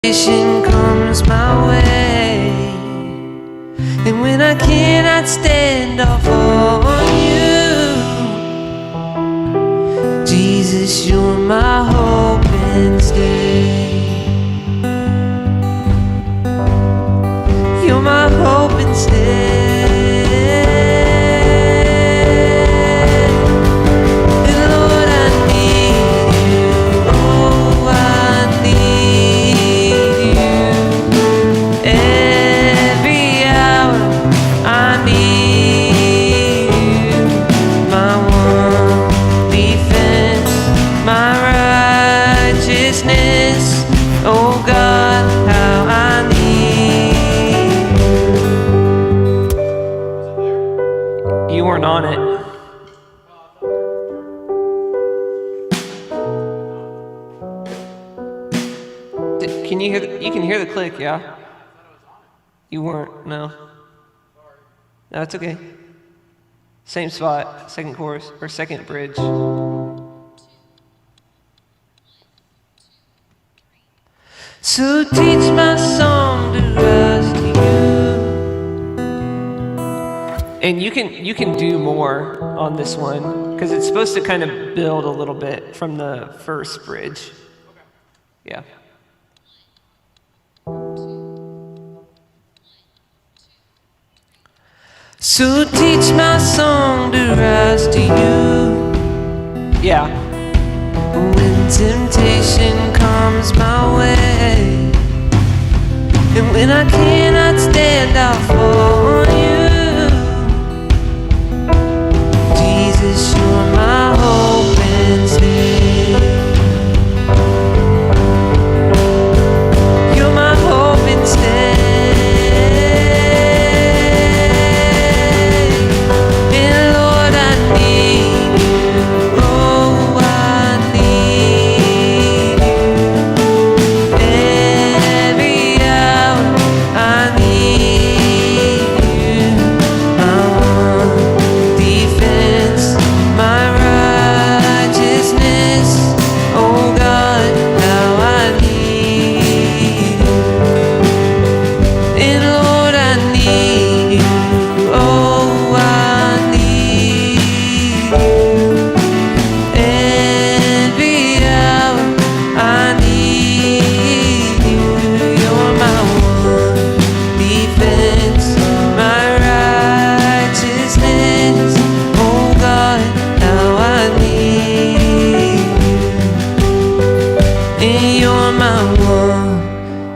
Temptation comes my way, and when I cannot stand off on you, Jesus, you're my hope and stay. You're my hope and stay. Oh God, how I need you. You weren't on it. Can you hear you can hear the click, yeah? You weren't, no. No, it's okay. Same spot, second chorus, or second bridge. So teach my song to rise to you. And you can do more on this one, because it's supposed to kind of build a little bit from the first bridge. Yeah. So teach my song to rise to you. Yeah. When temptation comes my way, and when I cannot stand out for you, Jesus, you're my hope and stay. You're my hope and stay.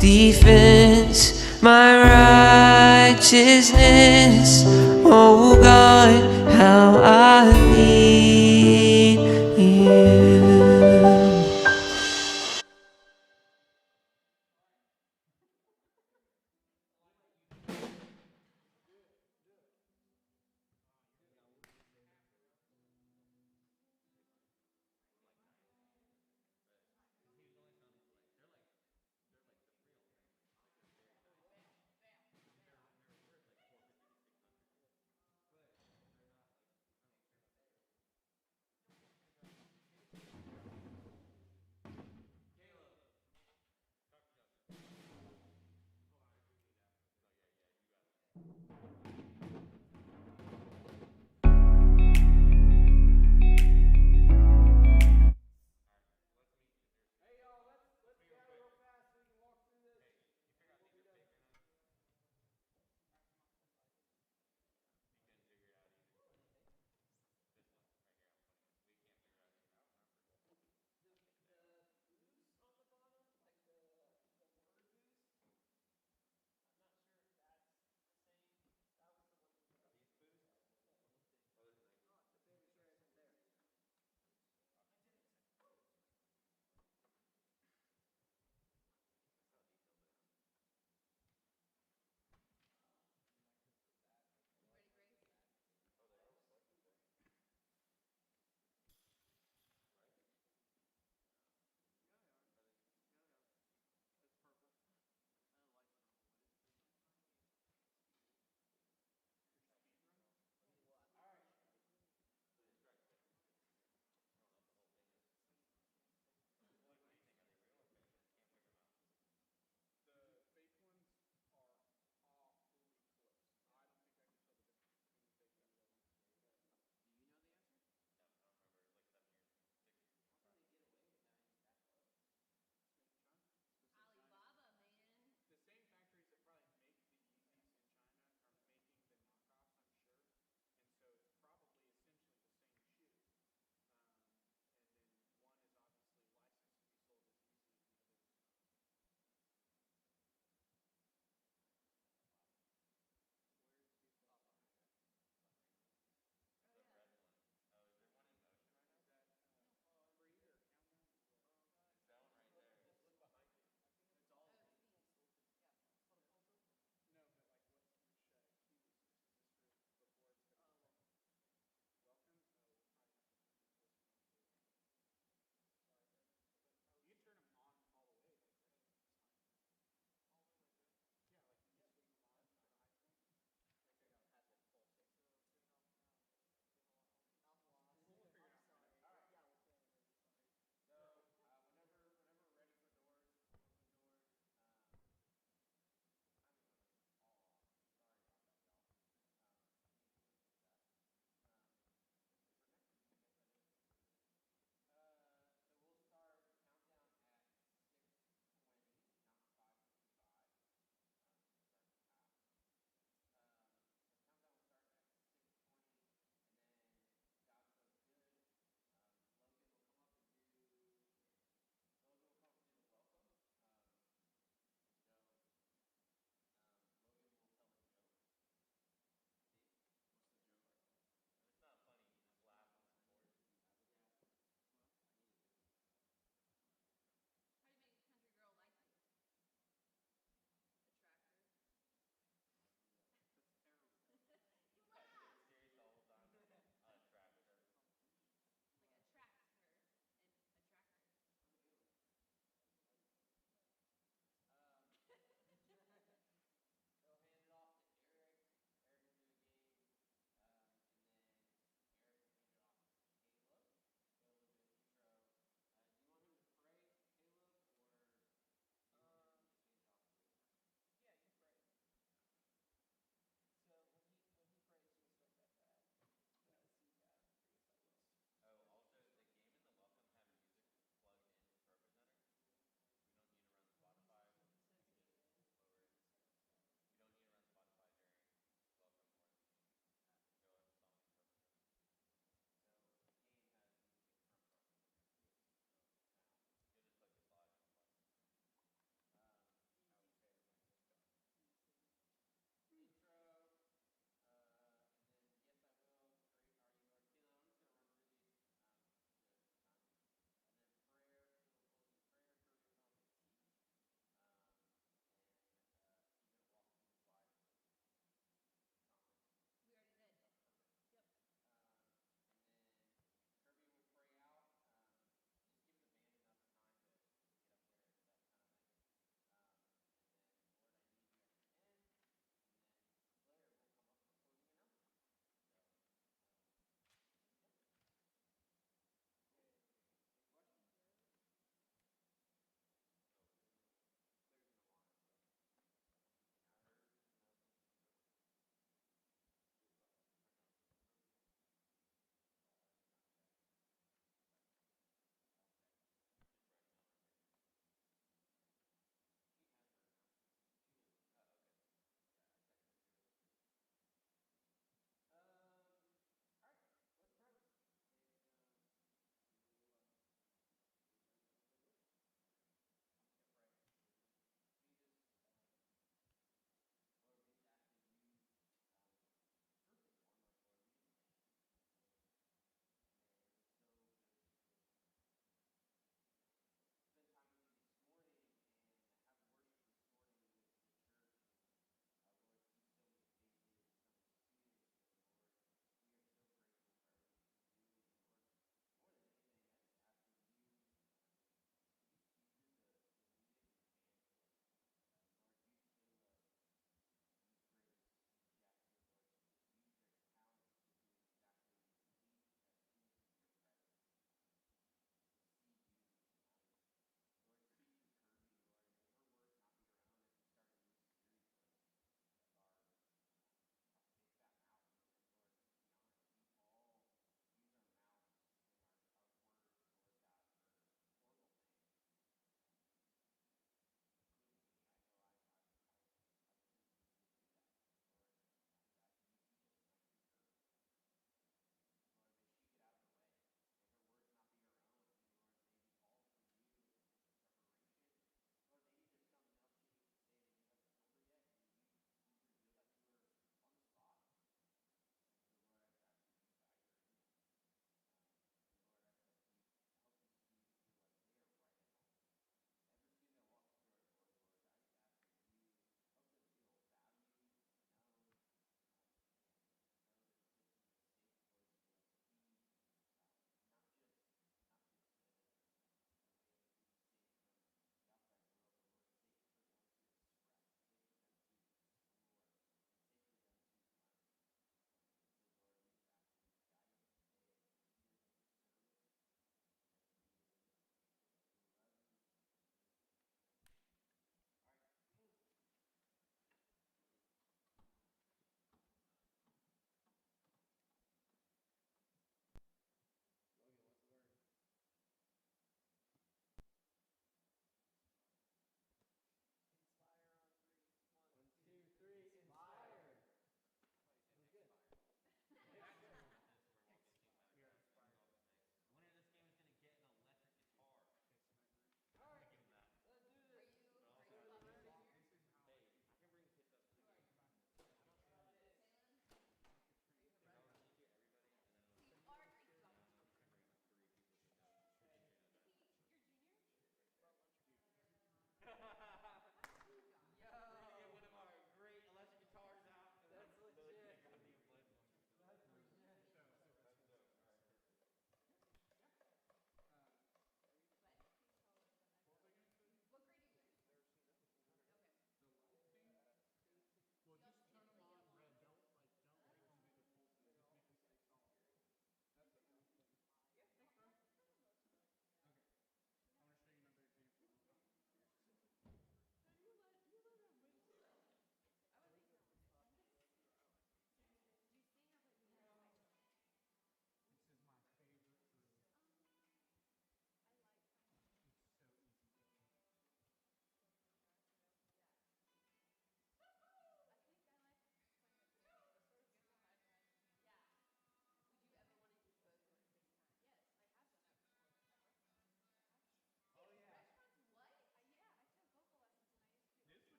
Defense, my righteousness, oh God, how I need you.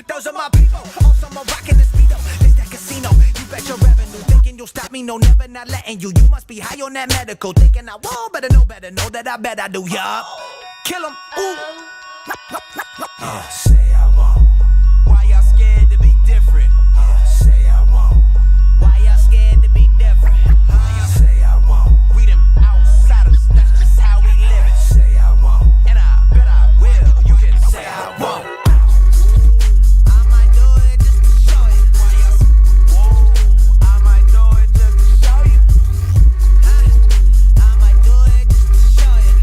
those are my people. Also, I'm rocking the speedo. This that casino. You bet your revenue. Thinking you'll stop me, no, never not letting you. You must be high on that medical. Thinking I won't, better know that I bet I do, yup. Kill 'em, ooh. Say I won't. Why y'all scared to be different? Say I won't. Why y'all scared to be different? Say I won't. We them outsiders, that's just how we live it. Say I won't. And I bet I will. You can say I won't. I might do it just to show you. I might do it just to show you. I might do it just to show you.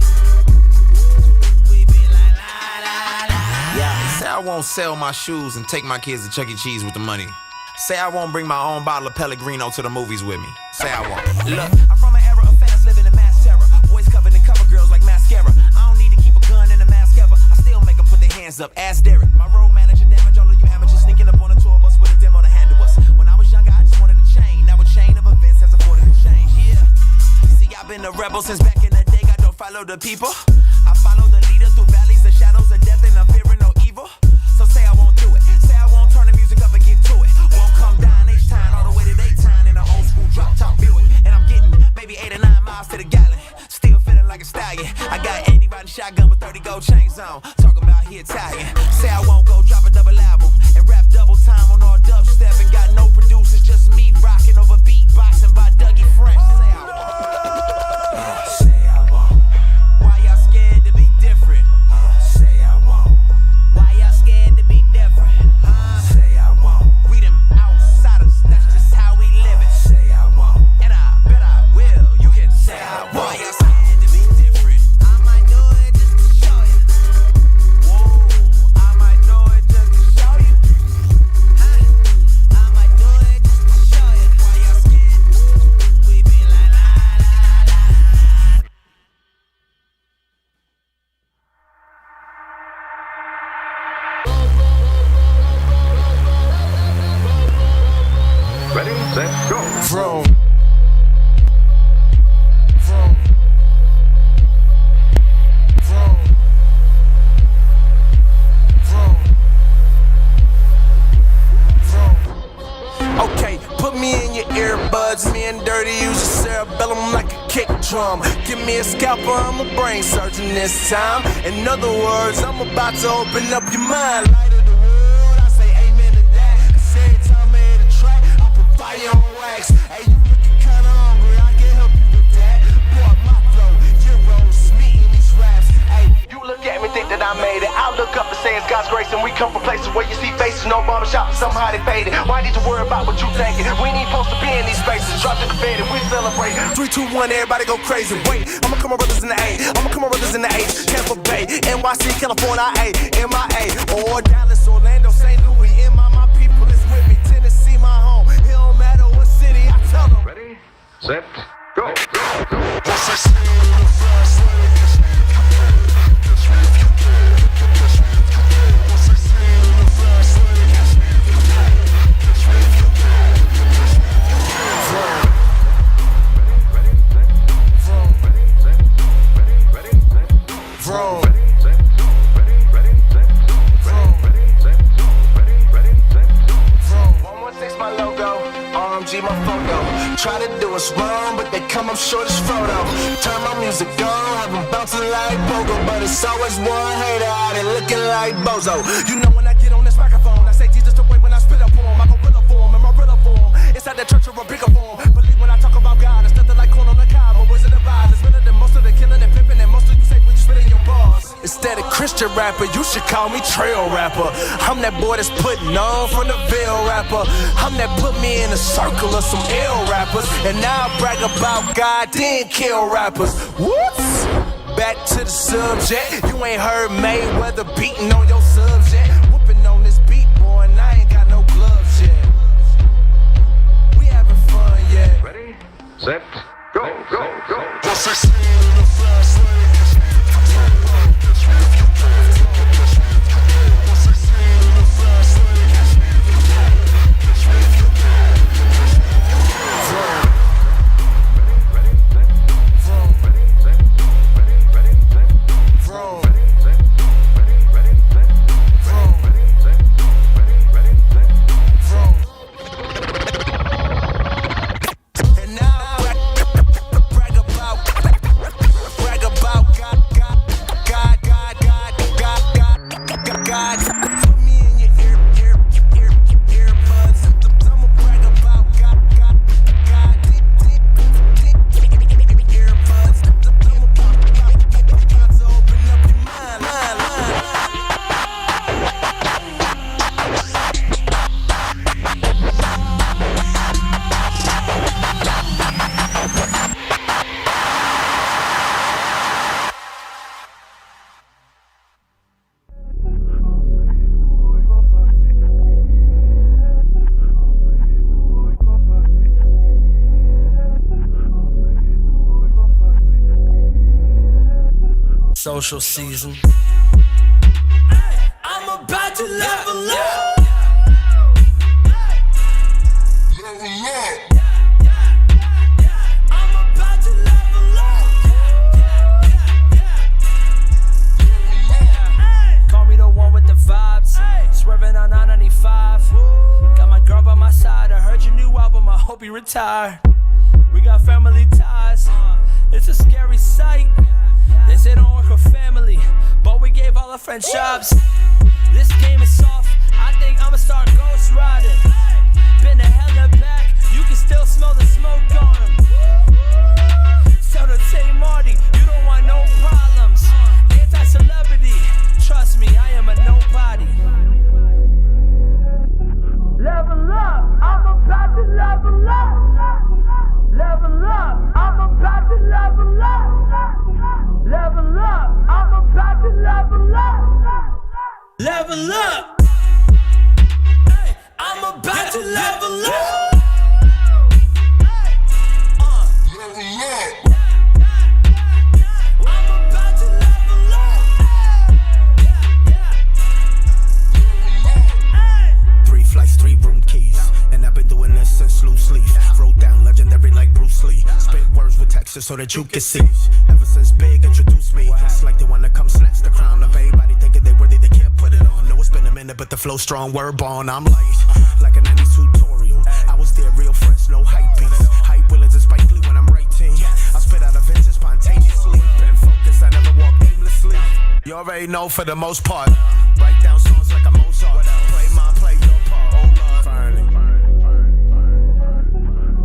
We be like la la la. Yeah, say I won't sell my shoes and take my kids to Chuck E. Cheese with the money. Say I won't bring my own bottle of Pellegrino to the movies with me. Say I won't. Look, I'm from an era of fans living in mass terror. Boys covered in cover girls like mascara. I don't need to keep a gun in a mask ever. I still make them put their hands up. Ask Derek. My road manager damage all of you amateurs sneaking up on a tour bus with a demo to handle us. When I was younger, I just wanted a chain. Now a chain of events has afforded a change. Yeah. See, I've been a rebel since back in the day. I don't follow the people. I follow the leader through valleys, the shadows of death, and I'm fearing no evil. So say I won't do it. Say I won't turn the music up and get to it. Won't come down H-Town all the way to Daytime in an old school drop top Buick. And I'm getting maybe 8 or 9 miles to the gallon. Still feeling like a stallion. I got Andy riding shotgun with 30 gold chains on. Talking about he Italian. Say I won't go drop a double album and rap double time on all dubstep. And got no producers, just me rocking over beatboxing by Dougie Fresh. Say I won't. Say I won't. Why y'all scared to be different? Say I won't. Why y'all scared to be different? Say I won't. We them outsiders, that's just how we live it. Say I won't. And I bet I will. You can say I won't. Why y'all scared to be different? I might do it just to show you. Whoa, I might do it just to show you. I might do it just to show you. Why y'all scared? We be like la la la. Ready, set, go. Vroom. Okay, put me in your earbuds. Me and Dirty use your cerebellum like a kick drum. Give me a scalpel, I'm a brain surgeon this time. In other words, I'm about to open up your mind. Light of the world, I say amen to that. Cause every time I hit a track, I put fire on wax. Hey, you looking kinda hungry, I can help you with that. Boy, my flow, Euros, me in these raps. Hey, you look at me, think that I made it. I look up and say it's God's grace, and we come from places where you see faces, no barbershop, somehow they faded. Why need to worry about what you thinking? We ain't supposed to be in these spaces. Drop the confetti, we celebrate. 3, 2, 1, everybody go crazy. Wait, I'ma come on brothers in the A. I'ma come on brothers in the H. Tampa Bay, NYC, California, A, MIA, or Dallas, Orlando, St. Louis. My people is with me. Tennessee, my home. It don't matter what city I tell them. Ready, set, go. Once I see you in the fast lane, catch me if you can. Catch me if you can. Catch me if you can. Once I see you in the fast lane, catch me if you can. Catch me if you can. Catch me if you can. Ready, set, ready, set, ready, set, Vroom. ready, set, ready, set, ready, set, ready, set. 116 my logo, RMG my photo. Try to do us wrong, but they come up short as photo. Turn my music on, have them bouncing like pogo. But it's always one hater out there looking like Bozo. You know when I get on this microphone, I say Jesus the way when I spit up for him. I go riddle for him, and my riddle for him. Inside the church or a bigger form. Believe when I talk about God, it's nothing like corn on the cob. Or Wizard of Oz, it's better than most of the killing and pimping. And most of you say when you spit in your bars. Instead of Christian rapper, you should call me trail rapper. I'm that boy that's putting on from the Ville rapper. I'm that put me in a circle of some ill rappers. And now I brag about God, then kill rappers. Whoops! Back to the subject. You ain't heard Mayweather beating on your subs yet. Whooping on this beat, boy, and I ain't got no gloves yet. We having fun yet. Ready, set, go, go, go. Once I see you in the fast lane, catch me if you can. Catch me if you can. Catch me if you can. Once I see you in the fast lane, catch me if you can. Catch me if you can. Catch me if you can. Ready, set, ready, set, ready, set, Vroom. ready, set, ready, set. social season. I'm about to level up. I'm about to level up. Call me the one with the vibes, swerving on 995. Got my girl by my side. I heard your new album, I hope you retire. We got family ties, it's a scary sight. They say don't work with family, but we gave all our friends jobs. This game is soft, I think I'ma start ghost riding. Been to hell and back, you can still smell the smoke on them. So to say Marty, you don't want no problems. Anti-celebrity, trust me, I am a nobody. Level up, I'm about to level up. Level up, I'm about to level up. Level up, I'm about to level up. Level up. Hey, I'm about to level up. Level up. I'm about to level up. 3 flights, 3 room keys. And I've been doing this since loose leaf. Wrote down legendary like Bruce Lee. Spit words with texture so that you can see. Ever since Big introduced me, it's like they wanna come snatch the crown of everybody thinking they worthy, they can't put it on. Know it's been a minute, but the flow strong, word born. I'm like a 90s tutorial. I was there, real friends, no hype beats. Hype Willens and Spike Lee when I'm writing. I spit out of vintage spontaneously. Been focused, I never walk aimlessly. You already know for the most part. Write down songs like a Mozart. Play mine, play your part. Oh Lord, Fernie.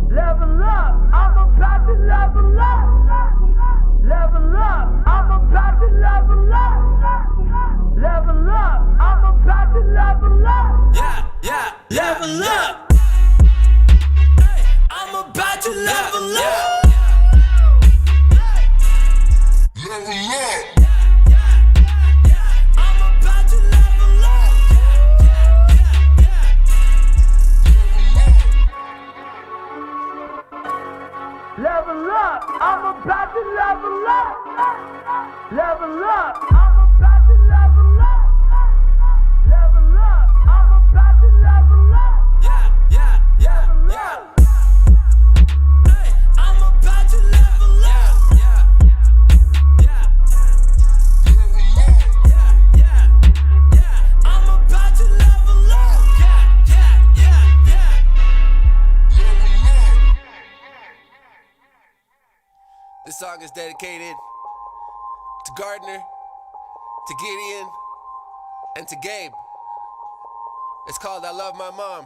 Level up, I'm about to level up. Level up, I'm about to level up. Level up, I'm about to level up. Yeah, level up. Hey, I'm about to level up. Level up. I'm about to level up. Level up, I'm about to level up. Level up, I'm about to level up. Level up, I'm about to level up. Yeah. Hey, I'm about to level up. Yeah. I'm about to level up. Yeah. This song is dedicated to Gardner, to Gideon, and to Gabe. It's called I Love My Mom.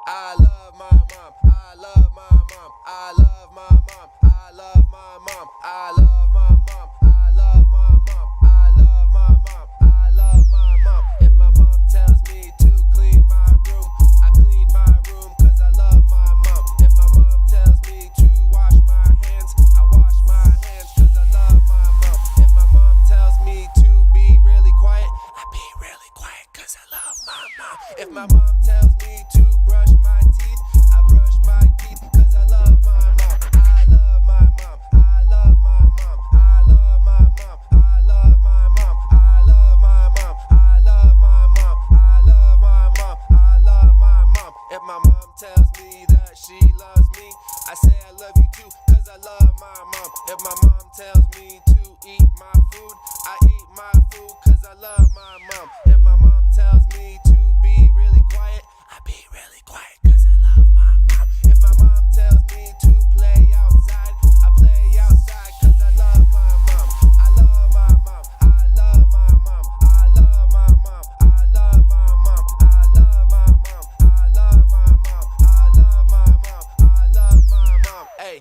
I love my mom. I love my mom. I love my mom. I love my mom. I love my mom. I love my mom. I love my mom. I love my mom. If my mom tells me to clean my room, I clean my room 'cause I love my mom. If my mom tells me to wash my hands, I wash my hands 'cause I love my mom. If my mom tells me to be really quiet, I be really quiet 'cause I love my mom. If my mom tells me to brush my teeth, I brush my teeth 'cause I love my mom. I love my mom. I love my mom. I love my mom. I love my mom. I love my mom. I love my mom. I love my mom. I love my mom. If my mom tells me that she loves me, I say I love you too 'cause I love my mom. If my mom tells me to eat my food, I eat my food 'cause I love my mom. If my mom tells me to be really quiet, I be really quiet 'cause I love my mom. If my mom tells me to play outside, I play outside 'cause I love my mom. I love my mom. I love my mom. I love my mom. I love my mom. I love my mom. I love my mom. I love my mom. I love my mom. Hey.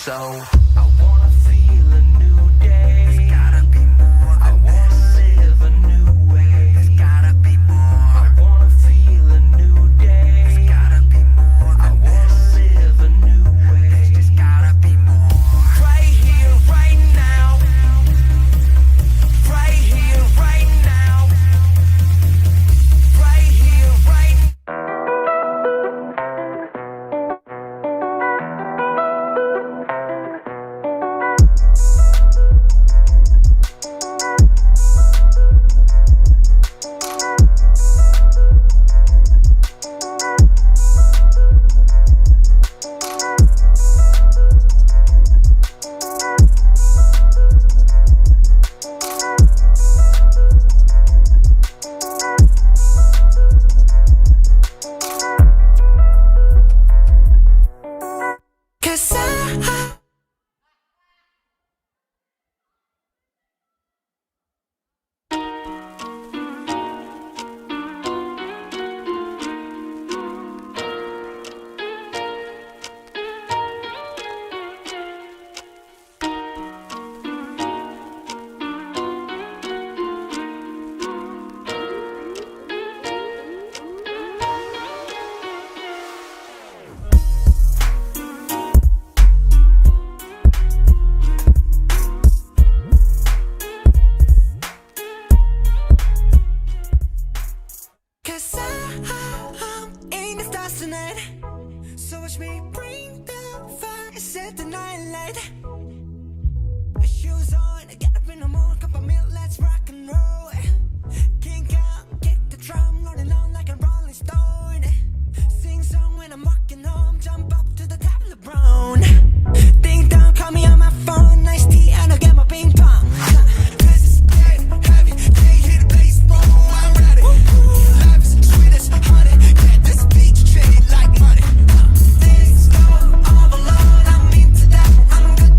So I wanna feel a new day. There's gotta be more. I wanna live a new way. There's gotta be more. I wanna feel a new day. There's gotta be more. I wanna live a new way. There's just gotta be more. Right here, right now. Right here, right now. Right here, right now. So watch me bring the fire, set the night light. Shoes on, get up in the morning, cup of milk, let's rock and roll. Kink out, kick the drum, rolling on like a rolling stone. Sing song when I'm walking home, jump up to the top of the brown. Ding dong, call me on my phone, nice tea, and I'll get my ping pong. This is dead heavy, can't hit the bass, boom, I'm ready. Life is sweet as honey, get this beach treated like money. Things go overload, I'm into that, I'm good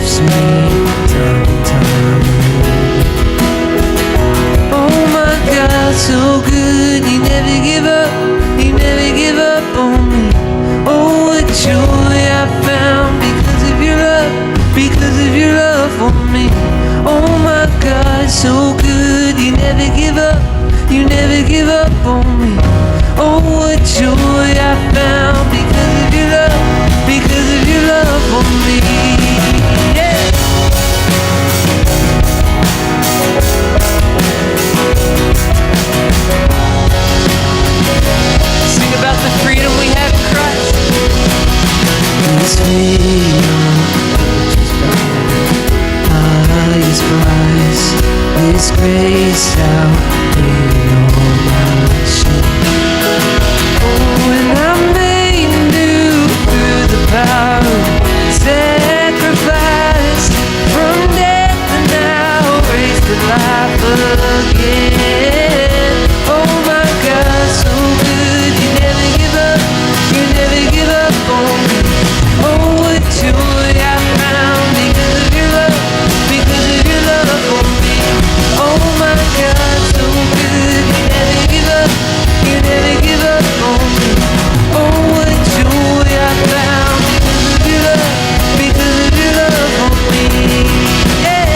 lifts me time and time again. Oh my God, so good. You never give up. You never give up on me. Oh, what joy I found because of your love. Because of your love for me. Oh my God, so good. You never give up. You never give up on me. Oh, what joy I found because of your love. Because of your love for me. Yeah. Sing about the freedom we have in Christ. This freedom highest price, this grace outweighing all my shame. Oh, and I'm made new through the power of sacrifice, from death and now raised to life again. Oh my God, so good. You never give up. You never give up on me. Oh, what joy I found because of your love. Because of your love for me. Oh my God, so good. You never give up. You never give up on me. Oh, what joy I found because of your love. Because of your love for me. Yeah.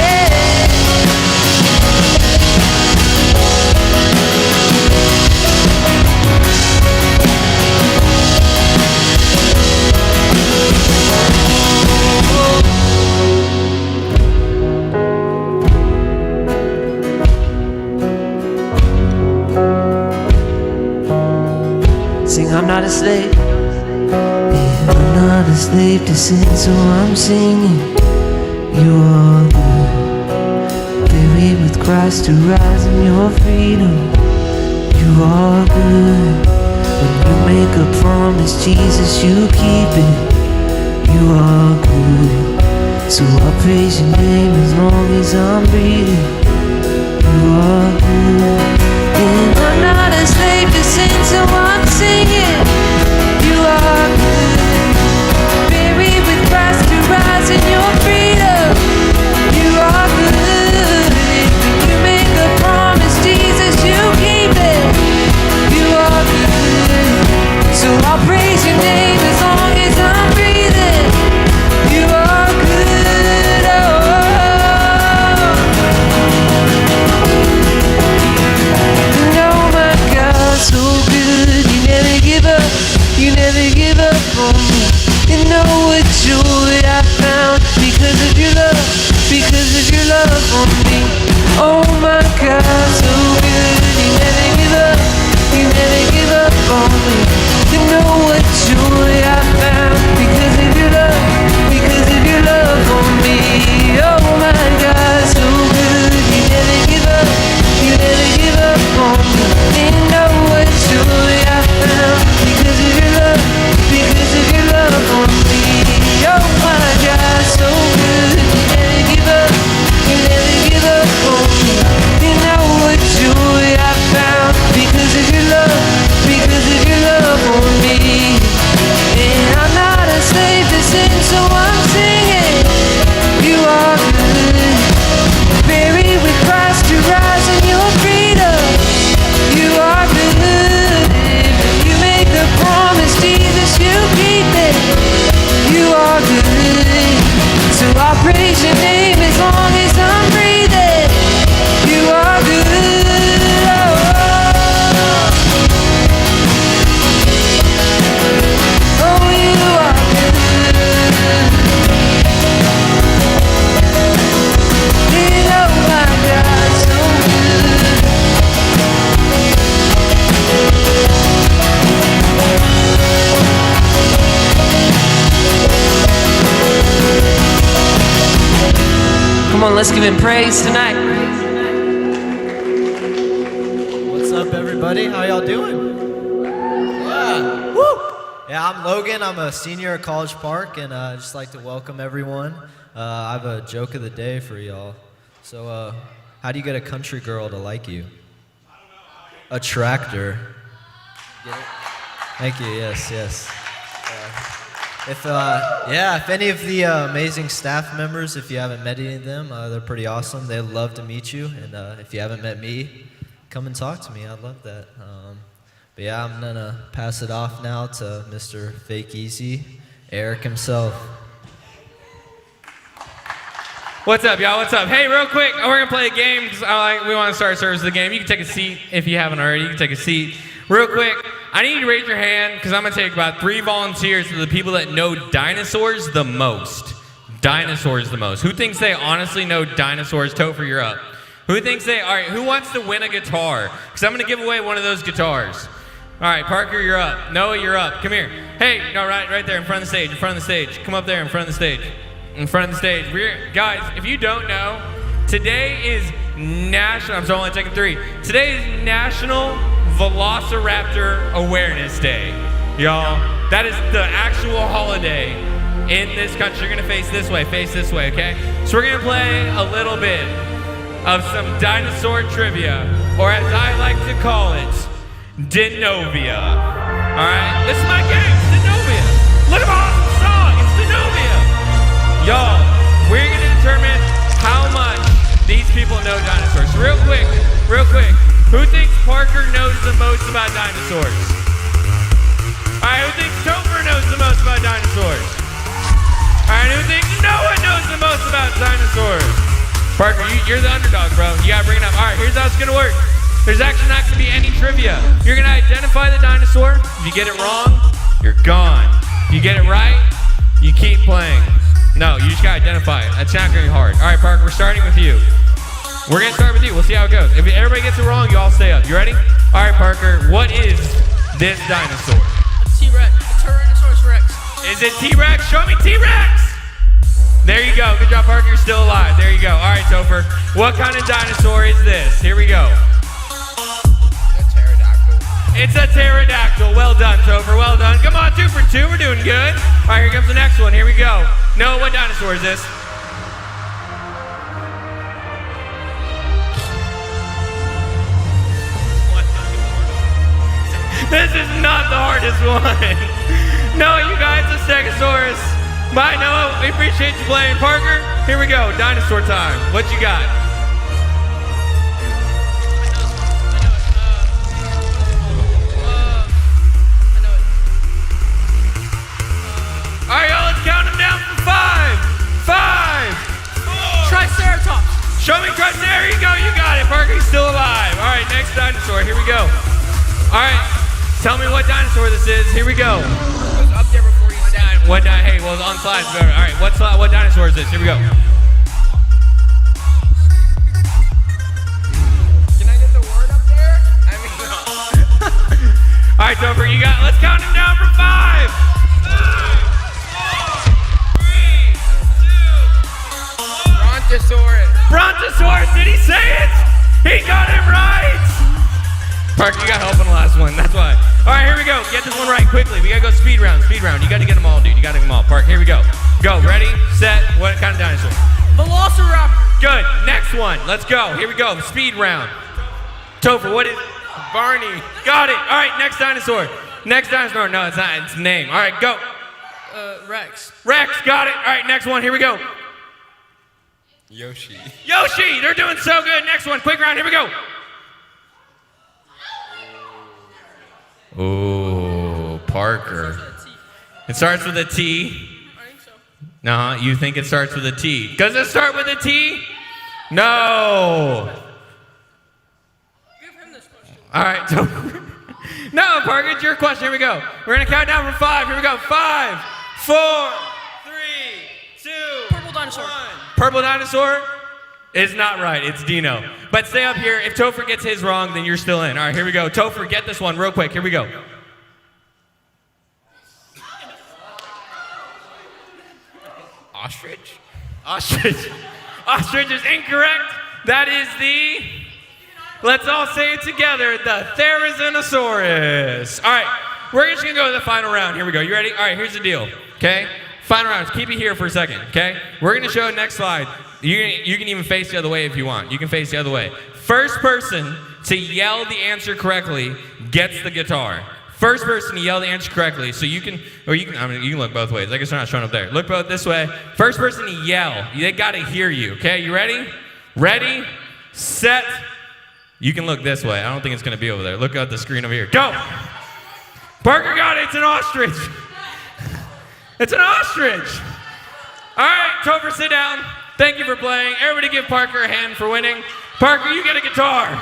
Sing, I'm not a slave. Yeah, I'm not a slave to sin, so I'm singing. You are good. Buried with Christ to rise in your freedom. You are good. When you make a promise, Jesus, you keep it. You are good. So I'll praise your name as long as I'm breathing. You are good. And I'm not a slave to sin, so I'm singing. You are good. Buried with Christ to rise in your freedom. You are good. When you make a promise, Jesus, you keep it. You are good. So I'll praise your name as long as I'm breathing. You are good. Oh my God, so good. You never give up. You never give up on me. You know what joy I found because of your love. Because of your love for me. Oh my God, so good. You never give up. You never give up on me. You know what joy I found because of your love. Because of your love for me. Oh my God, so good. You never give up. You never give up on me. You know what joy I found because of your love. Because of your love for me. Oh my God, so good. You never give up. You never give up on me. You know what joy I found because of your love. Because of your love for me. And I'm not a slave to sin, so I'm singing. You are good. Buried with Christ to rise in your freedom. You are good. If you make a promise, Jesus, you keep it. You are good. So I'll praise your name as long as I'm breathing. You are good. Oh, you are good. You know my God, so good. Come on, let's give him praise tonight. What's up, everybody? How y'all doing? Yeah. Woo! Yeah, I'm Logan. I'm a senior at College Park, and I'd just like to welcome everyone. I have a joke of the day for y'all. So, how do you get a country girl to like you? A tractor. Get it? Thank you. Yes, yes. If any of the amazing staff members, if you haven't met any of them, they're pretty awesome. They'd love to meet you. And if you haven't met me, come and talk to me. I'd love that. But yeah, I'm gonna pass it off now to Mr. Fake Easy, Eric himself. What's up, y'all? What's up? Hey, real quick, we're gonna play a game because we want to start service of the game. You can take a seat if you haven't already. You can take a seat. Real quick, I need you to raise your hand because I'm gonna take about 3 volunteers to the people that know dinosaurs the most. Dinosaurs the most. Who thinks they honestly know dinosaurs? Topher, you're up. Who thinks they? All right. Who wants to win a guitar? Because I'm gonna give away one of those guitars. All right, Parker, you're up. Noah, you're up. Come here. Hey, no, right there in front of the stage. In front of the stage. Come up there in front of the stage. In front of the stage. Guys, if you don't know, today is National. I'm sorry, only taking 3. Today is National Velociraptor Awareness Day, y'all. That is the actual holiday in this country. You're gonna face this way, okay? So we're gonna play a little bit of some dinosaur trivia, or as I like to call it, Denovia. All right, this is my game, it's Denovia. Look at my awesome song, it's Denovia. Y'all, we're gonna determine how much these people know dinosaurs. So real quick, who thinks Parker knows the most about dinosaurs? All right, who thinks Topher knows the most about dinosaurs? All right, who thinks Noah knows the most about dinosaurs? Parker, you're the underdog, bro. You gotta bring it up. All right, here's how it's gonna work. There's actually not gonna be any trivia. You're gonna identify the dinosaur. If you get it wrong, you're gone. If you get it right, you keep playing. No, you just gotta identify it. That's not gonna be hard. All right, Parker, we're starting with you. We're gonna start with you. We'll see how it goes. If everybody gets it wrong, you all stay up. You ready? All right, Parker, what is this dinosaur? A T-Rex. A Tyrannosaurus Rex. Is it T-Rex? Show me T-Rex! There you go. Good job, Parker. You're still alive. There you go. All right, Topher. What kind of dinosaur is this? Here we go. A pterodactyl. It's a pterodactyl. Well done, Topher. Well done. Come on, 2 for 2. We're doing good. All right, here comes the next one. Here we go. Noah, what dinosaur is this? This is not the hardest one. No, you guys, a Stegosaurus. Bye, Noah. We appreciate you playing. Parker, here we go. Dinosaur time. What you got? All right, y'all, let's count them down from 5, 5, 4. Triceratops. Show me Triceratops. There you go. You got it. Parker, he's still alive. All right, next dinosaur. Here we go. All right, tell me what dinosaur this is. Here we go. It was up there before you said it. Hey, well, on slides better. All right, what dinosaur is this? Here we go. Can I get the word up there? I mean, no. All right, Topher, you got. Let's count him down from 5, 5, 4, 3, 2, 1. Brontosaurus. Brontosaurus. Did he say it? He got it right. Parker, you got help on the last one. That's why. All right, here we go. Get this one right quickly. We gotta go speed round. You gotta get them all, dude. You gotta get them all. Park, here we go. Go. Ready, set. What kind of dinosaur? Velociraptor. Good. Next one. Let's go. Here we go. Speed round. Topher, what is? Barney. Got it. All right, next dinosaur. Next dinosaur. No, it's not. It's name. All right, go. Rex. Rex. Got it. All right, next one. Here we go. Yoshi. Yoshi. They're doing so good. Next one. Quick round. Here we go. Oh, Parker. It starts with a T. I think so. No, you think it starts with a T. Does it start with a T? No. Give him this question. All right. No, Parker, it's your question. Here we go. We're going to count down from 5. Here we go. 5, 4, 3, 2, Purple dinosaur. 1. Purple dinosaur is not right. It's Dino. But stay up here. If Topher gets his wrong, then you're still in. All right, here we go. Topher, get this one real quick. Here we go. Ostrich. Ostrich. Ostrich is incorrect. That is the, let's all say it together, the Therizinosaurus. All right, we're just gonna go to the final round. Here we go. You ready? All right, here's the deal, okay? Final round. Keep it here for a second, okay? We're gonna show next slide. You can even face the other way if you want. You can face the other way. First person to yell the answer correctly gets the guitar. First person to yell the answer correctly. So you can look both ways. I guess they're not showing up there. Look both this way. First person to yell. They got to hear you, okay? You ready? Ready, set. You can look this way. I don't think it's going to be over there. Look at the screen over here. Go! Parker got it. It's an ostrich. It's an ostrich. All right, Topher, sit down. Thank you for playing. Everybody give Parker a hand for winning. Parker, you get a guitar.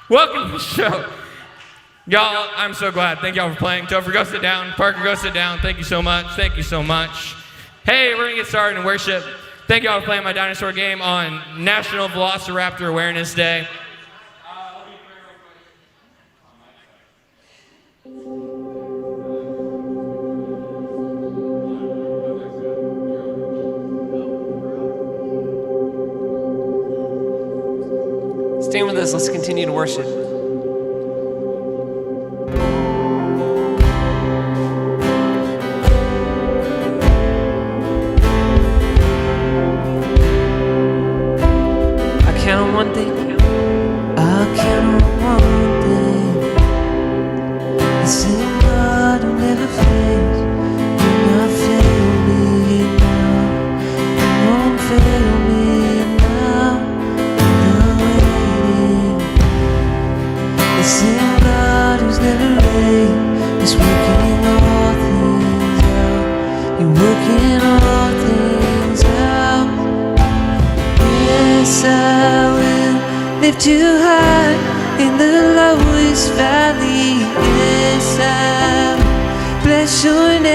Welcome to the show. Y'all, I'm so glad. Thank y'all for playing. Topher, go sit down. Parker, go sit down. Thank you so much. Thank you so much. Hey, we're going to get started in worship. Thank y'all for playing my dinosaur game on National Velociraptor Awareness Day. Stand with us. Let's continue to worship. I count on one thing. I count on one thing. The same God who never fails. Will not fail me now. He won't fail me now. The same God who's never late is working all things out. You're working all things out. Yes, I will lift you high in the lowest valley. Yes, I will bless your name.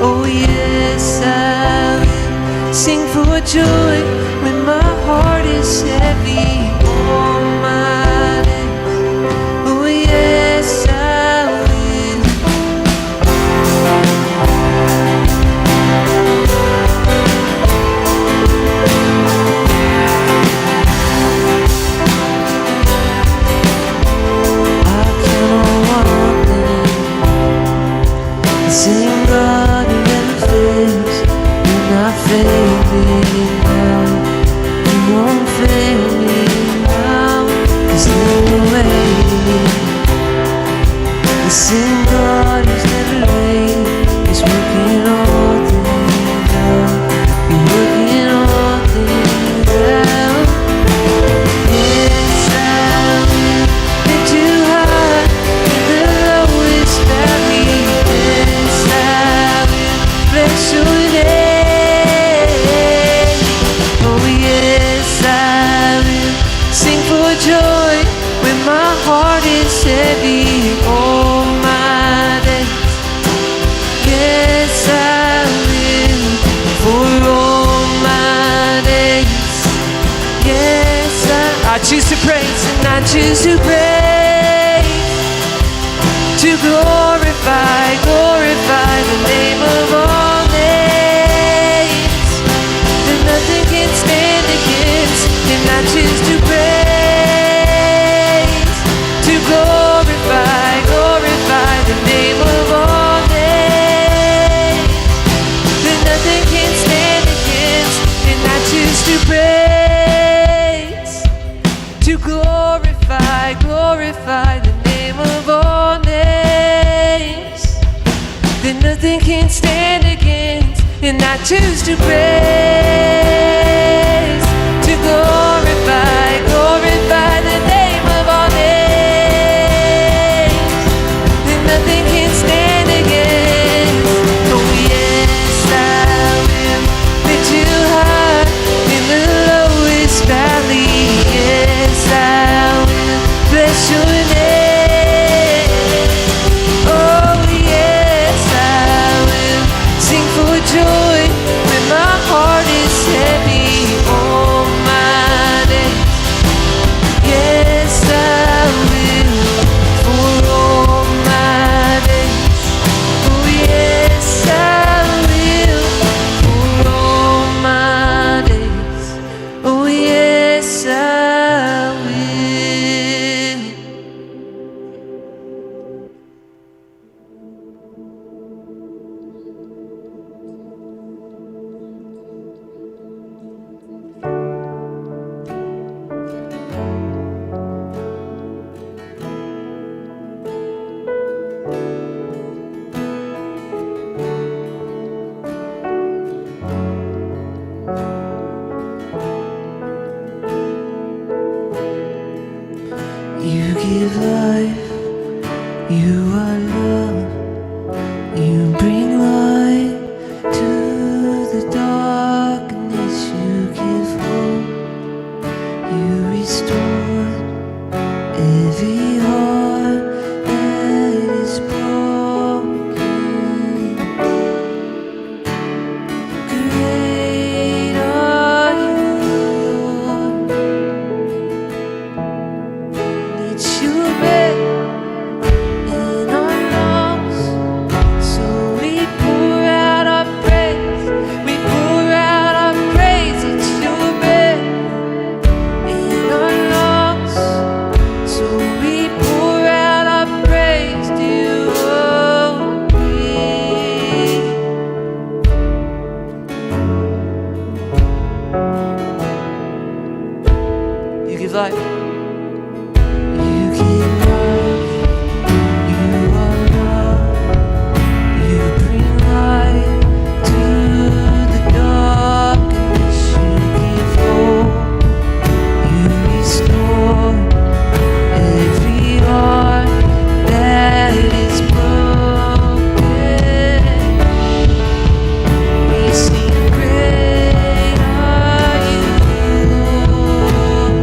Oh, yes, I will sing for joy when my heart is heavy. Oh, my days. Oh, yes, I will. I count on one thing. The same God who never fails will not fail me now. He won't fail me now. There's no way. The same God who's never late is working all things out. You're working all things out. Yes, I will lift you high in the lowest valley. Yes, I will bless your name. Oh, yes, I will sing for joy when my heart is heavy. Oh, my days. Yes, I will for all my days. Yes, I choose to praise and I choose to praise, to glorify the name of all names. That nothing can stand against, and I choose to praise, to glorify the name of all names. That nothing can stand against, and I choose to praise, to glorify the name of all names. That nothing can stand against, and I choose to praise, to glorify the name of all names. That nothing can stand against. Oh, yes, I will lift you high in the lowest valley. Yes, I will bless your name. Oh, yes, I will sing for joy when my heart You are love. You bring light to the darkness. You give hope. You restore every heart that is broken. Great are you, Lord. It's your breath in our lungs, so we pour out our praise. We pour out our praise. It's your breath in our lungs, so we pour out our praise to you only. You give life. You give love. You are love. You bring light to the darkness. You give hope. You restore every heart that is broken. We sing, great are you, Lord.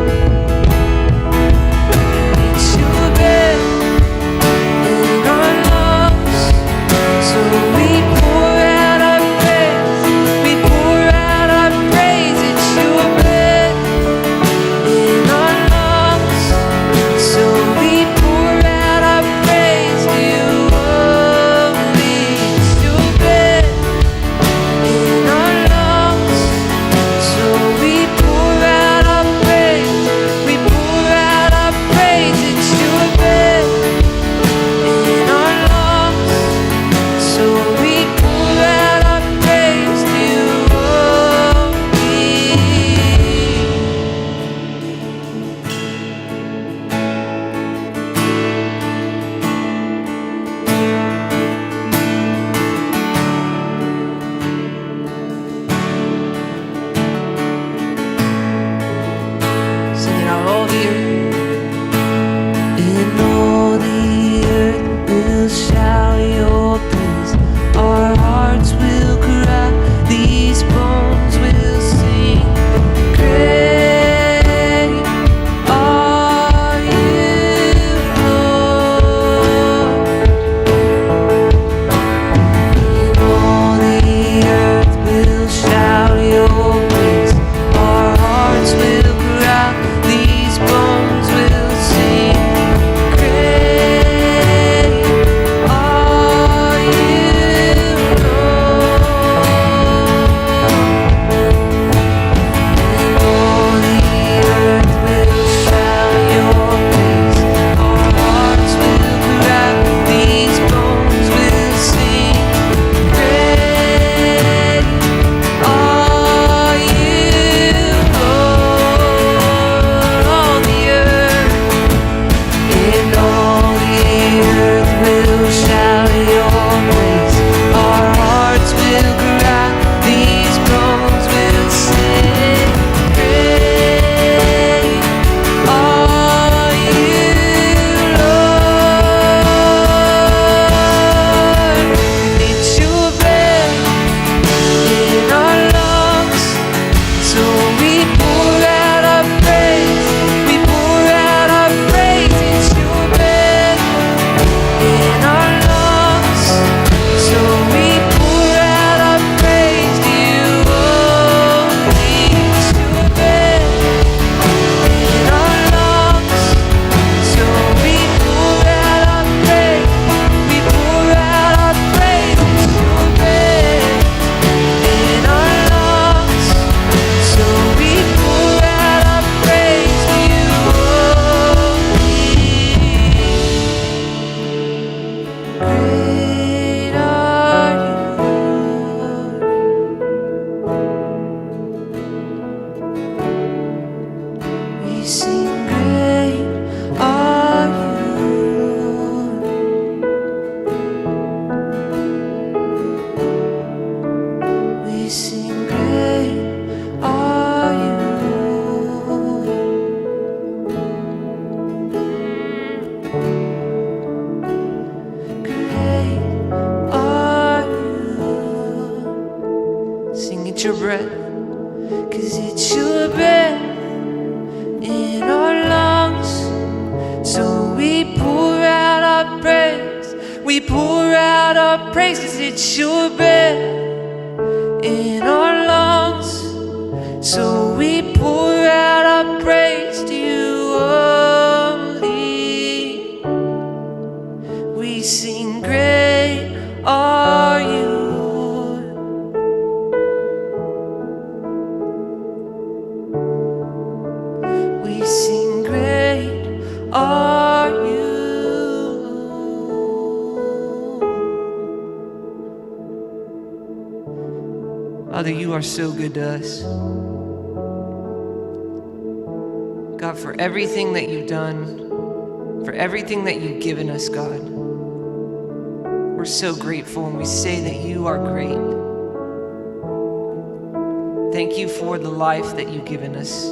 It's your breath in our lungs, so we pour out our praise. We pour out our praise. It's your breath in our lungs, so we pour out our praise to you only. It's your breath in our lungs, so we pour out our praise. We pour out our praise. It's your breath in our lungs, so we pour out our praise to you only. Sing it out all the earth. And all the earth will shout your praise. Our hearts will cry. These bones will sing. Great are you, Lord. And all the earth will shout your praise. Our hearts will cry. These bones 'cause it's your breath in our lungs. So we pour out our praise, we pour out our praise, 'cause it's your breath in our lungs. So we pour out our praise to you only. We sing, great are you, Lord. We sing, great are you, Lord. Father, you are so good to us. God, for everything that you've done, for everything that you've given us, God. We're so grateful, and we say that you are great. Thank you for the life that you've given us.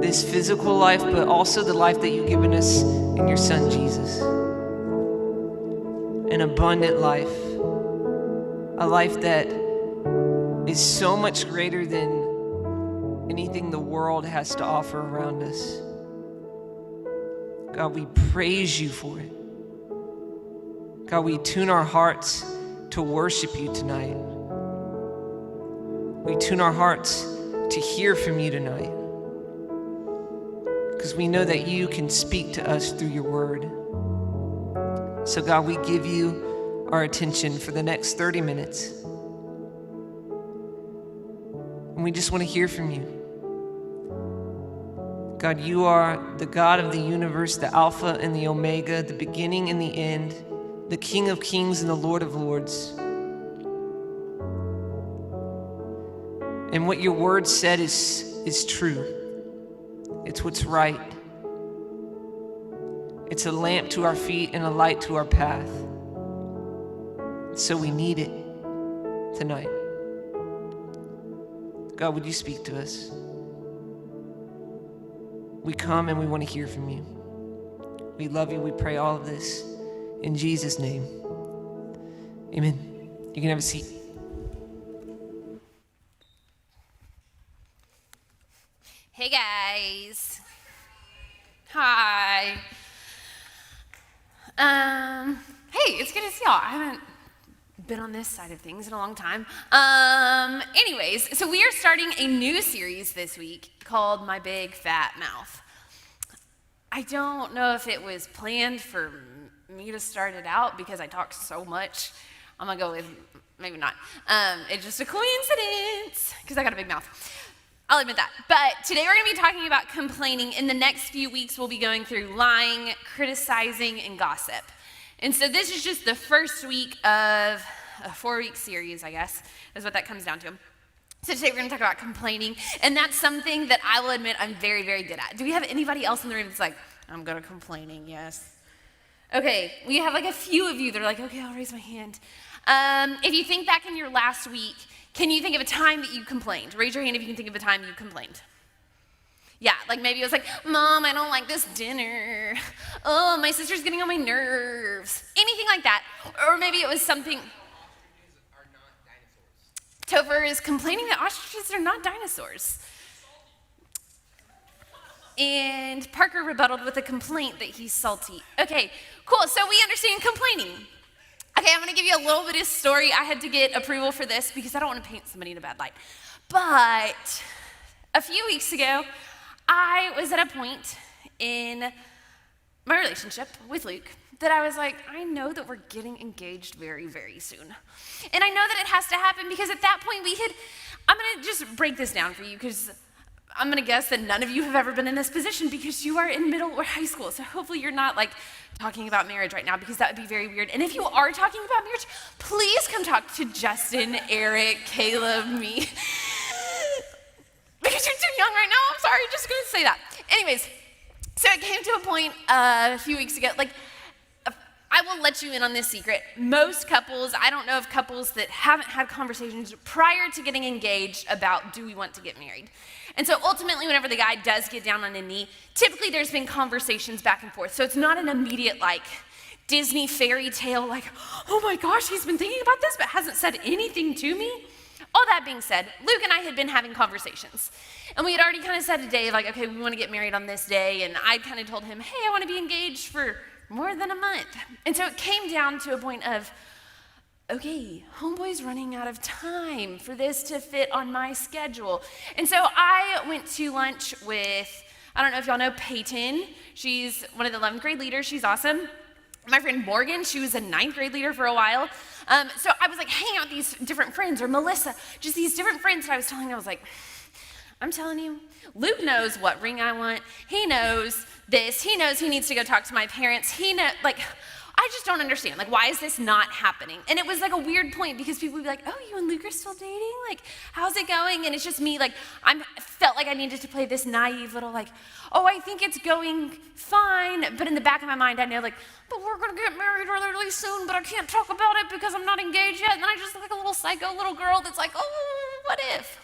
This physical life, but also the life that you've given us in your Son, Jesus. An abundant life. A life that is so much greater than anything the world has to offer around us. God, we praise you for it. God, we tune our hearts to worship you tonight. We tune our hearts to hear from you tonight, because we know that you can speak to us through your word. So God, we give you our attention for the next 30 minutes. And we just want to hear from you. God, you are the God of the universe, the Alpha and the Omega, the beginning and the end, the King of kings and the Lord of lords. And what your word said is true. It's what's right. It's a lamp to our feet and a light to our path. So we need it tonight. God, would you speak to us? We come and we want to hear from you. We love you. We pray all of this in Jesus' name. Amen. You can have a seat. Hey guys. Hi. Hey, it's good to see y'all. I haven't been on this side of things in a long time. Anyways, so we are starting a new series this week called My Big Fat Mouth. I don't know if it was planned for me to start it out because I talk so much. I'm gonna go with maybe not. It's just a coincidence because I got a big mouth. I'll admit that. But today we're gonna be talking about complaining. In the next few weeks, we'll be going through lying, criticizing, and gossip. And so this is just the first week of a 4-week series, I guess, is what that comes down to. So today we're gonna talk about complaining, and that's something that I will admit I'm very, very good at. Do we have anybody else in the room that's like, I'm good at complaining, yes? Okay, we have like a few of you that are like, okay, I'll raise my hand. If you think back in your last week, can you think of a time that you complained? Raise your hand if you can think of a time you complained. Yeah, like maybe it was like, Mom, I don't like this dinner. Oh, my sister's getting on my nerves. Anything like that. Or maybe it was something. Topher is complaining that ostriches are not dinosaurs. And Parker rebutted with a complaint that he's salty. Okay, cool, so we understand complaining. Okay, I'm gonna give you a little bit of story. I had to get approval for this because I don't wanna paint somebody in a bad light. But a few weeks ago, I was at a point in my relationship with Luke that I was like, I know that we're getting engaged very, very soon. And I know that it has to happen because at that point I'm gonna just break this down for you because I'm gonna guess that none of you have ever been in this position because you are in middle or high school. So hopefully you're not like talking about marriage right now because that would be very weird. And if you are talking about marriage, please come talk to Justin, Eric, Caleb, me. Because you're too young right now, I'm sorry, just gonna say that. Anyways, so it came to a point a few weeks ago, like, I will let you in on this secret. Most couples, I don't know of couples that haven't had conversations prior to getting engaged about, do we want to get married? And so ultimately, whenever the guy does get down on a knee, typically there's been conversations back and forth. So it's not an immediate, like, Disney fairy tale, like, oh my gosh, he's been thinking about this, but hasn't said anything to me. all that being said, Luke and I had been having conversations. And we had already kind of set a day of like, okay, we want to get married on this day. And I kind of told him, hey, I want to be engaged for more than a month. And so it came down to a point of, okay, homeboy's running out of time for this to fit on my schedule. And so I went to lunch with, I don't know if y'all know Peyton. She's one of the 11th grade leaders. She's awesome. My friend Morgan, she was a 9th grade leader for a while. So I was like hanging out with these different friends, or Melissa, just these different friends that I was telling them, I was like, I'm telling you, Luke knows what ring I want. He knows this. He knows he needs to go talk to my parents. He know, like, I just don't understand. Like, why is this not happening? And it was like a weird point because people would be like, oh, you and Luke are still dating? Like, how's it going? And it's just me, like, I felt like I needed to play this naive little, like, oh, I think it's going fine. But in the back of my mind, I know, like, but we're going to get married really soon, but I can't talk about it because I'm not engaged yet. And then I just look like a little psycho little girl that's like, oh, what if?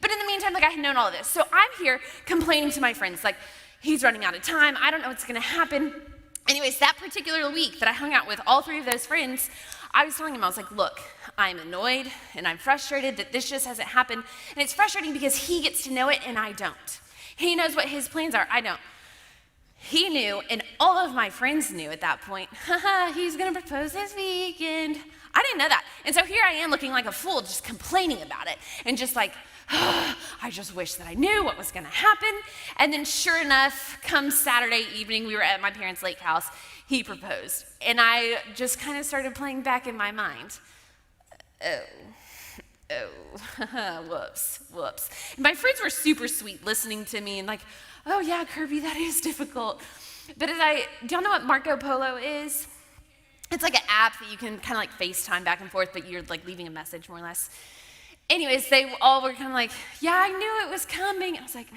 But in the meantime, like, I had known all of this. So I'm here complaining to my friends, like, he's running out of time. I don't know what's going to happen. Anyways, that particular week that I hung out with all 3 of those friends, I was telling him, I was like, look, I'm annoyed and I'm frustrated that this just hasn't happened. And it's frustrating because he gets to know it and I don't. He knows what his plans are, I don't. He knew, and all of my friends knew at that point, haha, he's gonna propose this weekend. I didn't know that. And so here I am looking like a fool, just complaining about it. And just like, I just wish that I knew what was gonna happen. And then sure enough, come Saturday evening, we were at my parents' lake house, he proposed. And I just kind of started playing back in my mind. Whoops. And my friends were super sweet listening to me and like, oh yeah, Kirby, that is difficult. But do y'all know what Marco Polo is? It's like an app that you can kind of like FaceTime back and forth, but you're like leaving a message more or less. Anyways, they all were kind of like, yeah, I knew it was coming. I was like,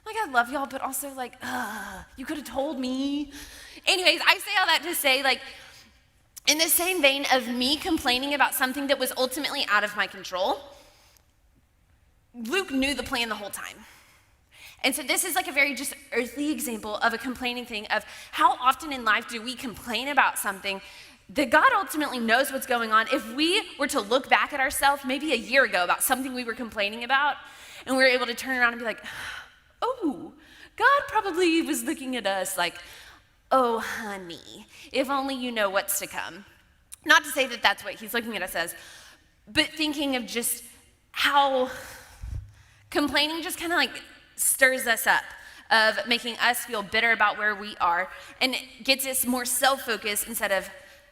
I love y'all, but also like, you could have told me. Anyways, I say all that to say, like, in the same vein of me complaining about something that was ultimately out of my control, Luke knew the plan the whole time. And so this is like a very just earthly example of a complaining thing of how often in life do we complain about something that God ultimately knows what's going on. If we were to look back at ourselves maybe a year ago about something we were complaining about, and we were able to turn around and be like, oh, God probably was looking at us like, oh, honey, if only you know what's to come. Not to say that that's what he's looking at us as, but thinking of just how complaining just kind of like stirs us up, of making us feel bitter about where we are, and it gets us more self-focused instead of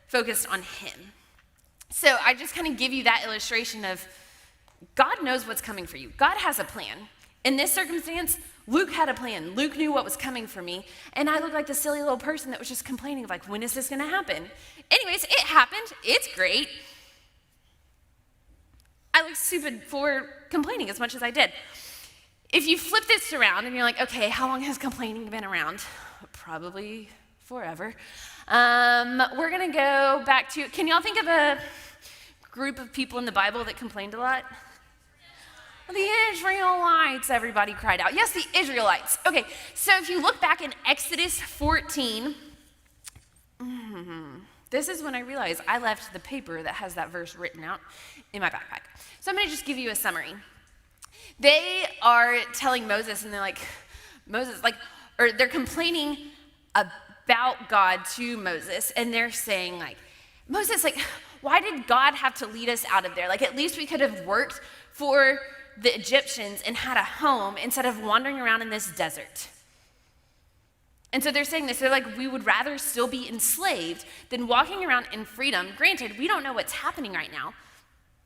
focused on him. So I just kind of give you that illustration of God knows what's coming for you. God has a plan. In this circumstance, Luke had a plan. Luke knew what was coming for me, and I looked like the silly little person that was just complaining of like, when is this gonna happen? Anyways, it happened. It's great. I look stupid for complaining as much as I did. If you flip this around and you're like, okay, how long has complaining been around? Probably forever. We're gonna go back to, can y'all think of a group of people in the Bible that complained a lot? The Israelites, everybody cried out. Yes, the Israelites. Okay, so if you look back in Exodus 14, this is when I realized I left the paper that has that verse written out in my backpack. So I'm gonna just give you a summary. They are telling Moses, and they're like, Moses, like, or they're complaining about God to Moses, and they're saying like, Moses, like, why did God have to lead us out of there? Like, at least we could have worked for the Egyptians and had a home instead of wandering around in this desert. And so they're saying this, they're like, we would rather still be enslaved than walking around in freedom. Granted, we don't know what's happening right now,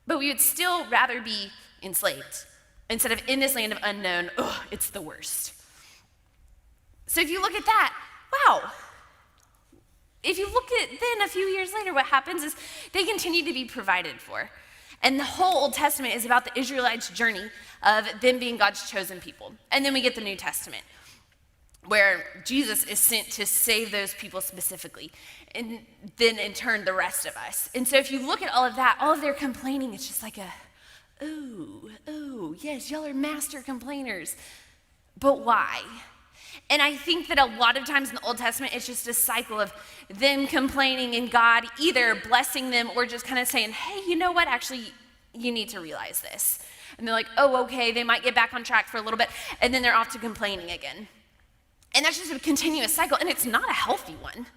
but we would still rather be enslaved instead of in this land of unknown. Ugh, it's the worst. So if you look at that, wow. If you look at then a few years later, what happens is they continue to be provided for. And the whole Old Testament is about the Israelites' journey of them being God's chosen people. And then we get the New Testament, where Jesus is sent to save those people specifically, and then in turn the rest of us. And so if you look at all of that, all of their complaining, it's just like oh, yes, y'all are master complainers. But why? And I think that a lot of times in the Old Testament, it's just a cycle of them complaining and God either blessing them or just kind of saying, hey, you know what, actually, you need to realize this. And they're like, oh, okay, they might get back on track for a little bit, and then they're off to complaining again. And that's just a continuous cycle, and it's not a healthy one.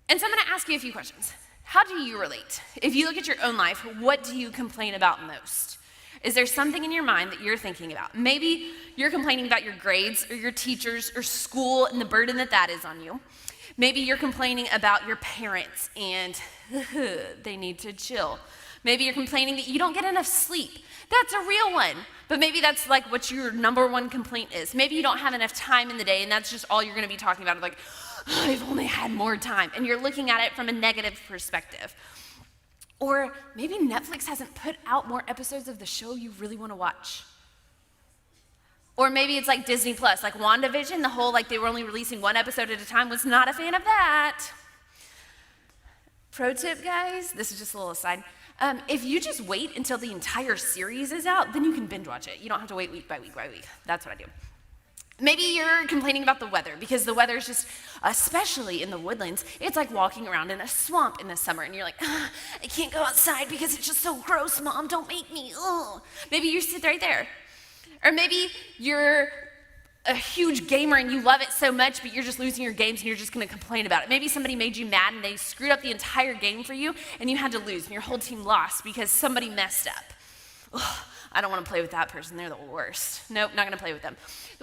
And so I'm gonna ask you a few questions. How do you relate? If you look at your own life, what do you complain about most? Is there something in your mind that you're thinking about? Maybe you're complaining about your grades or your teachers or school and the burden that is on you. Maybe you're complaining about your parents and they need to chill. Maybe you're complaining that you don't get enough sleep. That's a real one. But maybe that's like what your number one complaint is. Maybe you don't have enough time in the day and that's just all you're gonna be talking about. Like, I've only had more time. And you're looking at it from a negative perspective. Or maybe Netflix hasn't put out more episodes of the show you really wanna watch. Or maybe it's like Disney Plus, like WandaVision, the whole like they were only releasing one episode at a time, was not a fan of that. Pro tip, guys, this is just a little aside. If you just wait until the entire series is out, then you can binge watch it. You don't have to wait week by week by week. That's what I do. Maybe you're complaining about the weather because the weather is just, especially in the woodlands, it's like walking around in a swamp in the summer and you're like, I can't go outside because it's just so gross, Mom, don't make me, ugh. Maybe you sit right there. Or maybe you're a huge gamer and you love it so much, but you're just losing your games and you're just gonna complain about it. Maybe somebody made you mad and they screwed up the entire game for you and you had to lose and your whole team lost because somebody messed up. Ugh, I don't wanna play with that person, they're the worst. Nope, not gonna play with them.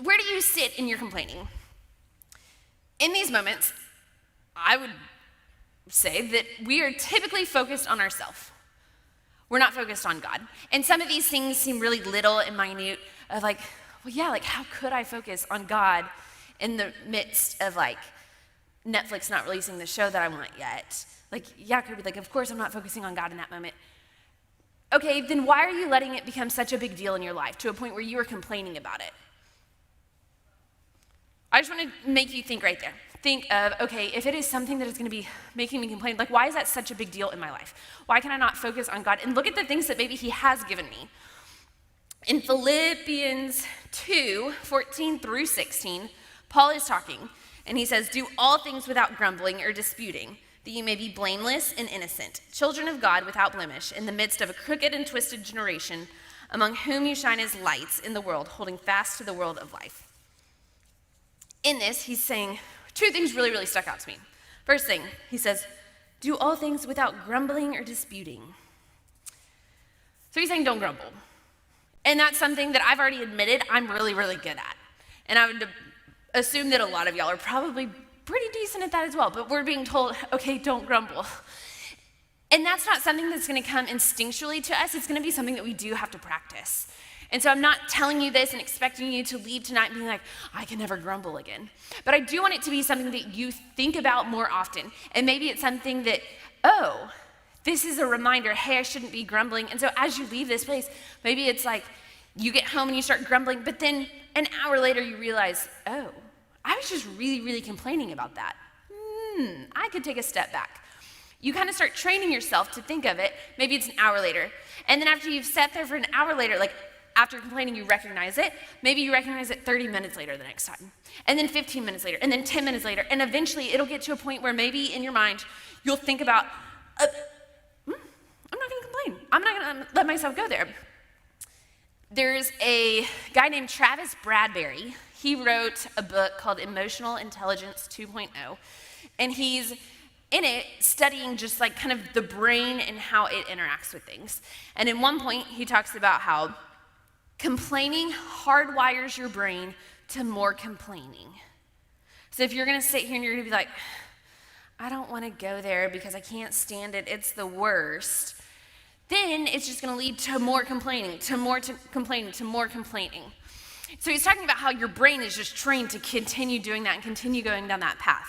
Where do you sit in your complaining? In these moments, I would say that we are typically focused on ourselves. We're not focused on God. And some of these things seem really little and minute of like, well, yeah, like how could I focus on God in the midst of like Netflix not releasing the show that I want yet? Like, yeah, Kirby, like, of course I'm not focusing on God in that moment. Okay, then why are you letting it become such a big deal in your life to a point where you are complaining about it? I just want to make you think right there. Think of, okay, if it is something that is going to be making me complain, like why is that such a big deal in my life? Why can I not focus on God? And look at the things that maybe he has given me. In Philippians 2:14 through 16, Paul is talking, and he says, do all things without grumbling or disputing, that you may be blameless and innocent, children of God without blemish, in the midst of a crooked and twisted generation, among whom you shine as lights in the world, holding fast to the word of life. In this, he's saying, two things really, really stuck out to me. First thing, he says, do all things without grumbling or disputing. So he's saying don't grumble. And that's something that I've already admitted I'm really, really good at. And I would assume that a lot of y'all are probably pretty decent at that as well, but we're being told, okay, don't grumble. And that's not something that's gonna come instinctually to us, it's gonna be something that we do have to practice. And so I'm not telling you this and expecting you to leave tonight being like, I can never grumble again. But I do want it to be something that you think about more often. And maybe it's something that, oh, this is a reminder, hey, I shouldn't be grumbling. And so as you leave this place, maybe it's like you get home and you start grumbling, but then an hour later you realize, oh, I was just really, really complaining about that. I could take a step back. You kind of start training yourself to think of it. Maybe it's an hour later. And then after you've sat there for an hour later, like after complaining, you recognize it. Maybe you recognize it 30 minutes later the next time. And then 15 minutes later, and then 10 minutes later. And eventually it'll get to a point where maybe in your mind, you'll think about, I'm not gonna complain. I'm not gonna let myself go there. There's a guy named Travis Bradberry. He wrote a book called Emotional Intelligence 2.0. And he's in it studying just like kind of the brain and how it interacts with things. And in one point, he talks about how complaining hardwires your brain to more complaining. So if you're gonna sit here and you're gonna be like, I don't wanna go there because I can't stand it, it's the worst, then it's just gonna lead to more complaining, to more complaining, to more complaining. So he's talking about how your brain is just trained to continue doing that and continue going down that path.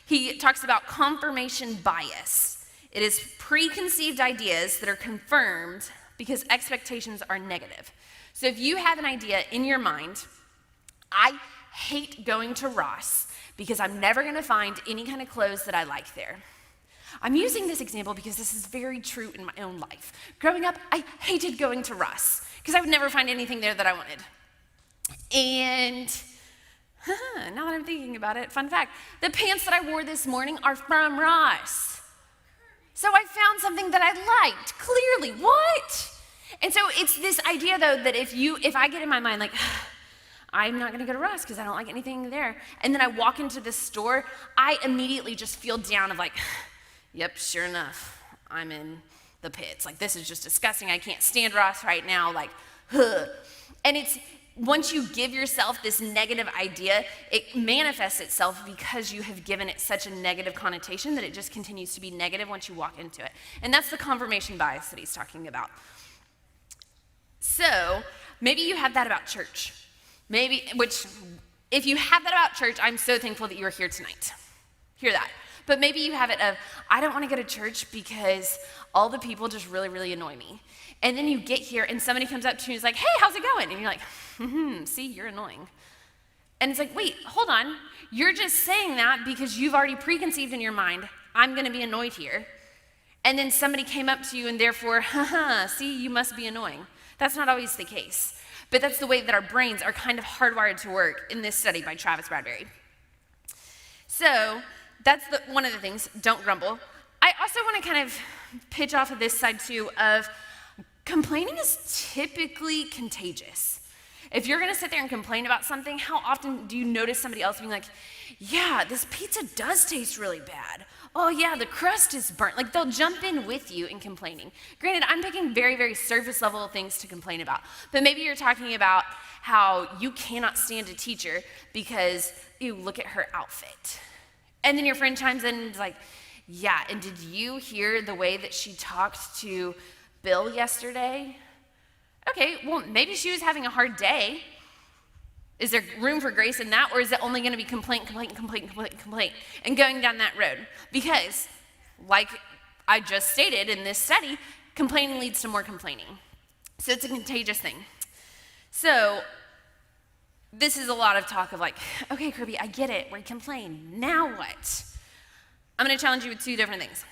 He talks about confirmation bias. It is preconceived ideas that are confirmed because expectations are negative. So if you have an idea in your mind, I hate going to Ross because I'm never gonna find any kind of clothes that I like there. I'm using this example because this is very true in my own life. Growing up, I hated going to Ross because I would never find anything there that I wanted. And now that I'm thinking about it, fun fact, the pants that I wore this morning are from Ross. So I found something that I liked, clearly. What? And so it's this idea, though, that if I get in my mind, like, I'm not gonna go to Ross because I don't like anything there, and then I walk into this store, I immediately just feel down of like, yep, sure enough, I'm in the pits. Like, this is just disgusting. I can't stand Ross right now. Like, huh. And it's, once you give yourself this negative idea, it manifests itself because you have given it such a negative connotation that it just continues to be negative once you walk into it. And that's the confirmation bias that he's talking about. So maybe you have that about church. Which, if you have that about church, I'm so thankful that you are here tonight. Hear that. But maybe you have it of, I don't want to go to church because all the people just really, really annoy me. And then you get here and somebody comes up to you and is like, hey, how's it going? And you're like, see, you're annoying. And it's like, wait, hold on. You're just saying that because you've already preconceived in your mind, I'm going to be annoyed here. And then somebody came up to you and therefore, see, you must be annoying. That's not always the case. But that's the way that our brains are kind of hardwired to work in this study by Travis Bradberry. So that's one of the things, don't grumble. I also want to kind of pitch off of this side too of complaining is typically contagious. If you're gonna sit there and complain about something, how often do you notice somebody else being like, yeah, this pizza does taste really bad. Oh yeah, the crust is burnt. Like, they'll jump in with you in complaining. Granted, I'm picking very, very surface level things to complain about. But maybe you're talking about how you cannot stand a teacher because you look at her outfit. And then your friend chimes in and is like, yeah, and did you hear the way that she talked to Bill yesterday? Okay, well, maybe she was having a hard day. Is there room for grace in that, or is it only going to be complaint, and going down that road? Because, like I just stated in this study, complaining leads to more complaining. So it's a contagious thing. So this is a lot of talk of like, okay, Kirby, I get it, we complain. Now what? I'm going to challenge you with two different things.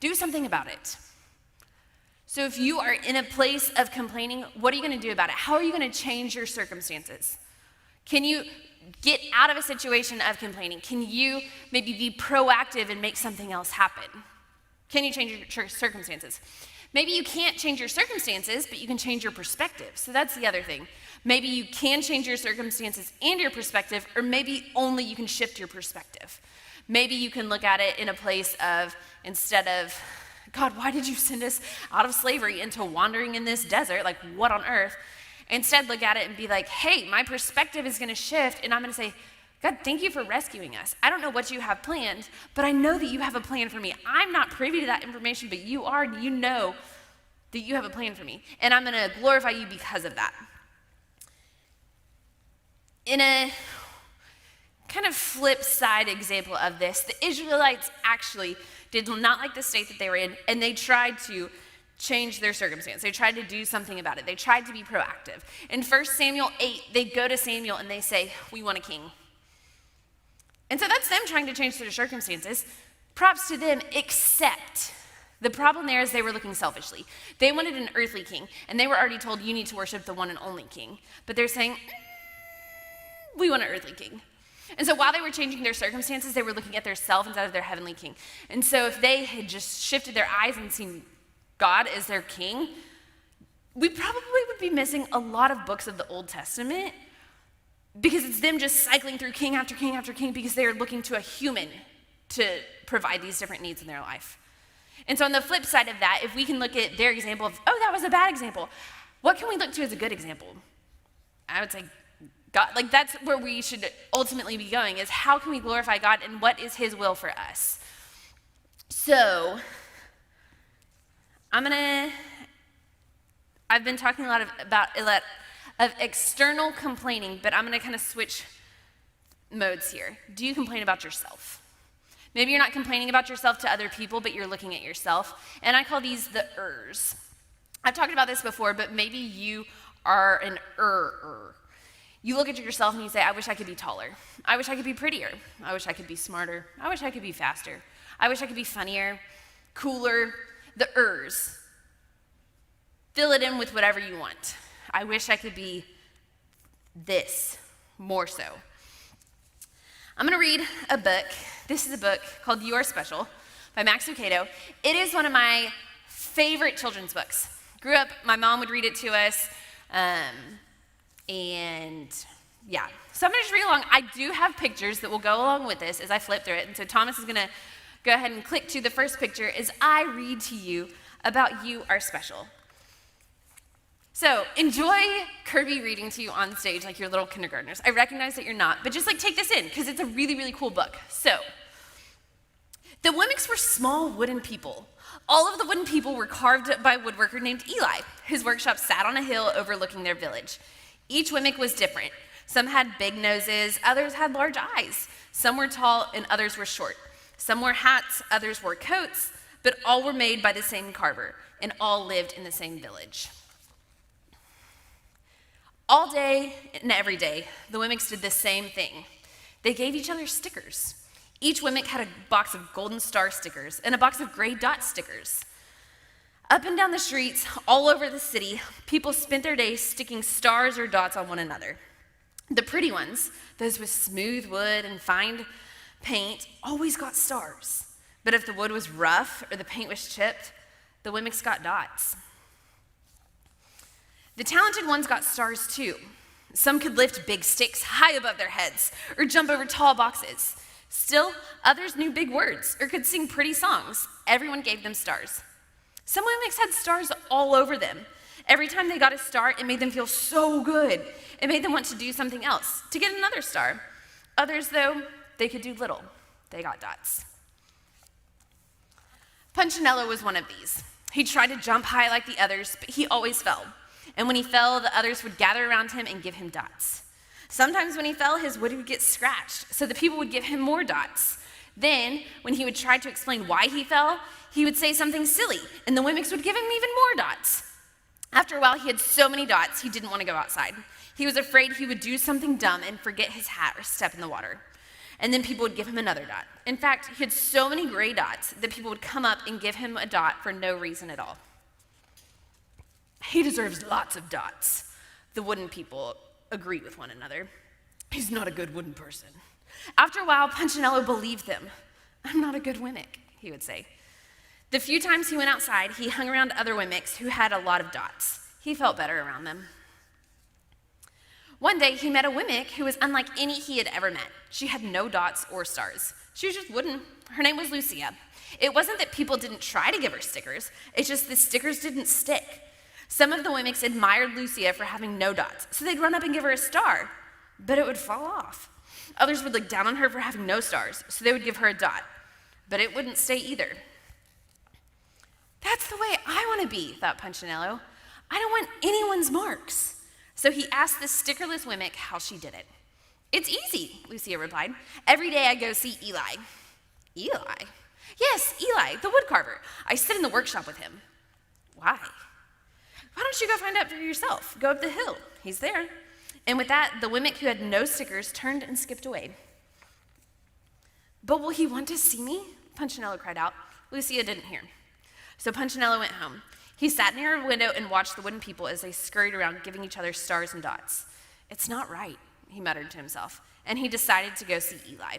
Do something about it. So if you are in a place of complaining, what are you going to do about it? How are you going to change your circumstances? Can you get out of a situation of complaining? Can you maybe be proactive and make something else happen? Can you change your circumstances? Maybe you can't change your circumstances, but you can change your perspective. So that's the other thing. Maybe you can change your circumstances and your perspective, or maybe only you can shift your perspective. Maybe you can look at it in a place of, instead of, God, why did you send us out of slavery into wandering in this desert? Like, what on earth? Instead, look at it and be like, hey, my perspective is going to shift, and I'm going to say, God, thank you for rescuing us. I don't know what you have planned, but I know that you have a plan for me. I'm not privy to that information, but you are, and you know that you have a plan for me, and I'm going to glorify you because of that. In a kind of flip side example of this, the Israelites actually did not like the state that they were in, and they tried to change their circumstance. They tried to do something about it. They tried to be proactive. In 1 Samuel 8, they go to Samuel and they say, we want a king. And so that's them trying to change their circumstances. Props to them, except the problem there is they were looking selfishly. They wanted an earthly king, and they were already told you need to worship the one and only king. But they're saying, we want an earthly king. And so while they were changing their circumstances, they were looking at their self instead of their heavenly king. And so if they had just shifted their eyes and seen God as their king, we probably would be missing a lot of books of the Old Testament, because it's them just cycling through king after king after king because they are looking to a human to provide these different needs in their life. And so on the flip side of that, if we can look at their example of, oh, that was a bad example, what can we look to as a good example? I would say God. Like, that's where we should ultimately be going, is how can we glorify God and what is his will for us? So I've been talking a lot about external complaining, but I'm going to kind of switch modes here. Do you complain about yourself? Maybe you're not complaining about yourself to other people, but you're looking at yourself. And I call these the ers. I've talked about this before, but maybe you are an You look at yourself and you say, I wish I could be taller. I wish I could be prettier. I wish I could be smarter. I wish I could be faster. I wish I could be funnier, cooler. The ers. Fill it in with whatever you want. I wish I could be this, more so. I'm going to read a book. This is a book called You Are Special by Max Lucado. It is one of my favorite children's books. Grew up, my mom would read it to us, and yeah. So I'm gonna just read along. I do have pictures that will go along with this as I flip through it, and so Thomas is gonna go ahead and click to the first picture as I read to you about You Are Special. So enjoy Kirby reading to you on stage like your little kindergartners. I recognize that you're not, but just like take this in because it's a really, really cool book. So, the Wemmicks were small wooden people. All of the wooden people were carved by a woodworker named Eli, whose workshop sat on a hill overlooking their village. Each Wemmick was different. Some had big noses, others had large eyes. Some were tall and others were short. Some wore hats, others wore coats, but all were made by the same carver, and all lived in the same village. All day and every day, the Wemmicks did the same thing. They gave each other stickers. Each Wemmick had a box of golden star stickers and a box of gray dot stickers. Up and down the streets, all over the city, people spent their days sticking stars or dots on one another. The pretty ones, those with smooth wood and fine paint, always got stars. But if the wood was rough or the paint was chipped, the Wemmicks got dots. The talented ones got stars too. Some could lift big sticks high above their heads or jump over tall boxes. Still, others knew big words or could sing pretty songs. Everyone gave them stars. Some Wemmicks had stars all over them. Every time they got a star, it made them feel so good. It made them want to do something else, to get another star. Others, though, they could do little. They got dots. Punchinello was one of these. He tried to jump high like the others, but he always fell. And when he fell, the others would gather around him and give him dots. Sometimes when he fell, his wood would get scratched, so the people would give him more dots. Then, when he would try to explain why he fell, he would say something silly, and the Wemmicks would give him even more dots. After a while, he had so many dots, he didn't want to go outside. He was afraid he would do something dumb and forget his hat or step in the water. And then people would give him another dot. In fact, he had so many gray dots that people would come up and give him a dot for no reason at all. He deserves lots of dots. The wooden people agreed with one another. He's not a good wooden person. After a while, Punchinello believed them. I'm not a good Wemmick, he would say. The few times he went outside, he hung around other Wemmicks who had a lot of dots. He felt better around them. One day, he met a Wemmick who was unlike any he had ever met. She had no dots or stars. She was just wooden. Her name was Lucia. It wasn't that people didn't try to give her stickers. It's just the stickers didn't stick. Some of the Wemmicks admired Lucia for having no dots, so they'd run up and give her a star, but it would fall off. Others would look down on her for having no stars, so they would give her a dot, but it wouldn't stay either. That's the way I want to be, thought Punchinello. I don't want anyone's marks. So he asked the stickerless Wemmick how she did it. It's easy, Lucia replied. Every day I go see Eli. Eli? Yes, Eli, the wood carver. I sit in the workshop with him. Why? Why don't you go find out for yourself? Go up the hill. He's there. And with that, the Wemmick who had no stickers turned and skipped away. But will he want to see me? Punchinello cried out. Lucia didn't hear. So Punchinello went home. He sat near a window and watched the wooden people as they scurried around giving each other stars and dots. It's not right, he muttered to himself, and he decided to go see Eli.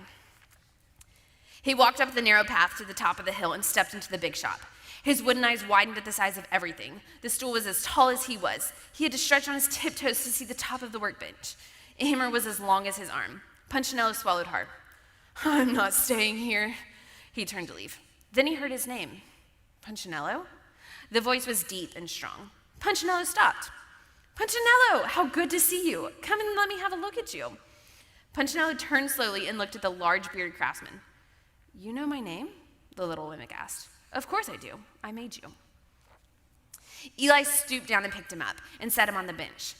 He walked up the narrow path to the top of the hill and stepped into the big shop. His wooden eyes widened at the size of everything. The stool was as tall as he was. He had to stretch on his tiptoes to see the top of the workbench. A hammer was as long as his arm. Punchinello swallowed hard. I'm not staying here. He turned to leave. Then he heard his name. Punchinello? The voice was deep and strong. Punchinello stopped. Punchinello, how good to see you. Come and let me have a look at you. Punchinello turned slowly and looked at the large bearded craftsman. You know my name? The little Wemmick asked. Of course I do. I made you. Eli stooped down and picked him up and set him on the bench.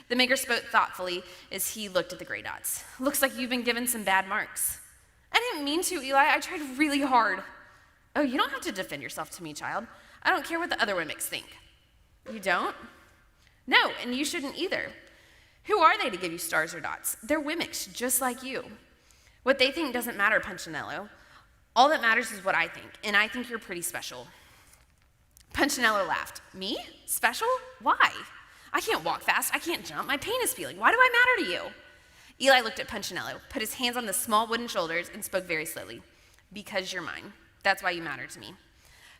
The maker spoke thoughtfully as he looked at the gray dots. Looks like you've been given some bad marks. I didn't mean to, Eli. I tried really hard. Oh, you don't have to defend yourself to me, child. I don't care what the other Wemmicks think. You don't? No, and you shouldn't either. Who are they to give you stars or dots? They're Wemmicks, just like you. What they think doesn't matter, Punchinello. All that matters is what I think, and I think you're pretty special. Punchinello laughed. Me? Special? Why? I can't walk fast. I can't jump. My pain is peeling. Why do I matter to you? Eli looked at Punchinello, put his hands on the small wooden shoulders, and spoke very slowly. because you're mine. That's why you matter to me.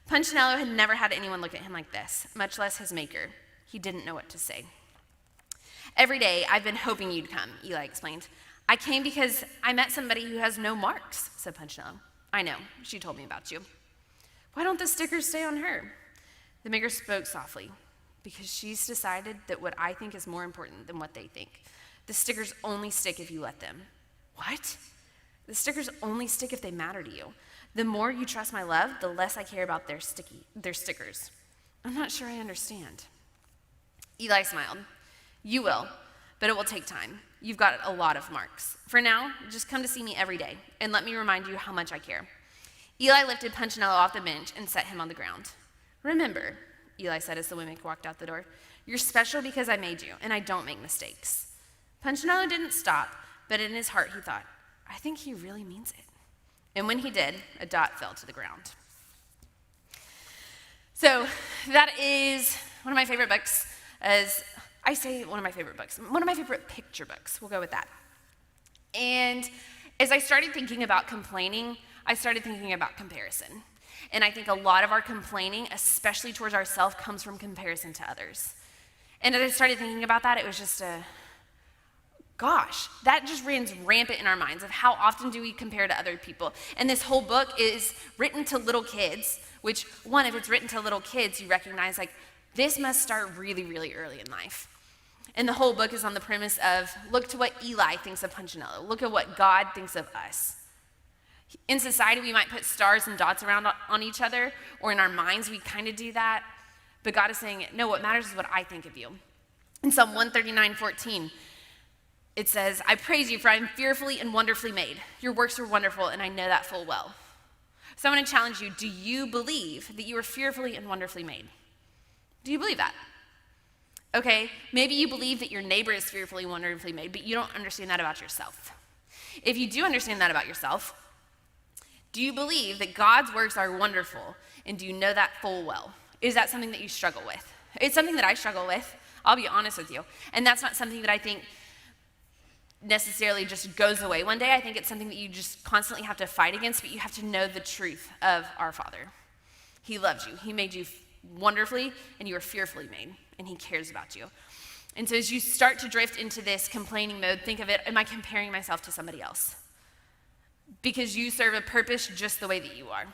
Punchinello had never had anyone look at him like this, much less his maker. He didn't know what to say. Every day, I've been hoping you'd come, Eli explained. I came because I met somebody who has no marks, said Punchinello. I know, she told me about you. Why don't the stickers stay on her? The maker spoke softly. Because she's decided that what I think is more important than what they think. The stickers only stick if you let them. What? The stickers only stick if they matter to you. The more you trust my love, the less I care about their stickers. I'm not sure I understand. Eli smiled. You will, but it will take time. You've got a lot of marks. For now, just come to see me every day, and let me remind you how much I care. Eli lifted Punchinello off the bench and set him on the ground. Remember, Eli said as the women walked out the door, you're special because I made you, and I don't make mistakes. Punchinello didn't stop, but in his heart he thought, I think he really means it. And when he did, a dot fell to the ground. So that is one of my favorite books. As I say, one of my favorite books. One of my favorite picture books. We'll go with that. And as I started thinking about complaining, I started thinking about comparison. And I think a lot of our complaining, especially towards ourselves, comes from comparison to others. And as I started thinking about that, it was just gosh, that just runs rampant in our minds of how often do we compare to other people. And this whole book is written to little kids, which, one, if it's written to little kids, you recognize, like, this must start really, really early in life. And the whole book is on the premise of, look to what Eli thinks of Punchinello. Look at what God thinks of us. In society, we might put stars and dots around on each other, or in our minds, we kind of do that. But God is saying, no, what matters is what I think of you. In Psalm 139:14, it says, I praise you, for I am fearfully and wonderfully made. Your works are wonderful, and I know that full well. So I want to challenge you, do you believe that you are fearfully and wonderfully made? Do you believe that? Okay, maybe you believe that your neighbor is fearfully and wonderfully made, but you don't understand that about yourself. If you do understand that about yourself, do you believe that God's works are wonderful, and do you know that full well? Is that something that you struggle with? It's something that I struggle with, I'll be honest with you. And that's not something that I think necessarily just goes away one day. I think it's something that you just constantly have to fight against, but you have to know the truth of our Father. He loves you. He made you wonderfully, and you are fearfully made, and he cares about you. And so as you start to drift into this complaining mode, think of it, am I comparing myself to somebody else? Because you serve a purpose just the way that you are.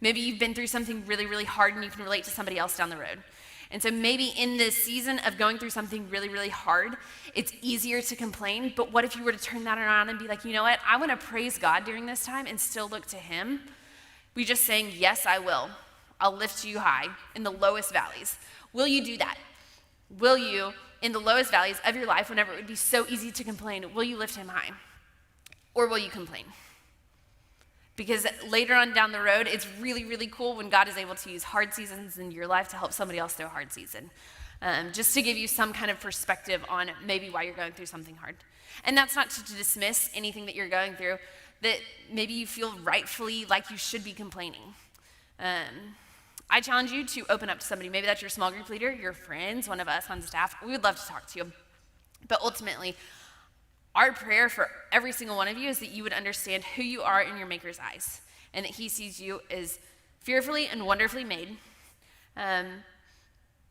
Maybe you've been through something really, really hard, and you can relate to somebody else down the road. And so maybe in this season of going through something really, really hard, it's easier to complain, but what if you were to turn that around and be like, you know what, I want to praise God during this time and still look to him? We just saying, yes, I will. I'll lift you high in the lowest valleys. Will you do that? Will you, in the lowest valleys of your life, whenever it would be so easy to complain, will you lift him high? Or will you complain? Because later on down the road, it's really, really cool when God is able to use hard seasons in your life to help somebody else through a hard season. Just to give you some kind of perspective on maybe why you're going through something hard. And that's not to dismiss anything that you're going through, that maybe you feel rightfully like you should be complaining. I challenge you to open up to somebody. Maybe that's your small group leader, your friends, one of us on staff. We would love to talk to you. But ultimately, our prayer for every single one of you is that you would understand who you are in your Maker's eyes, and that he sees you as fearfully and wonderfully made, and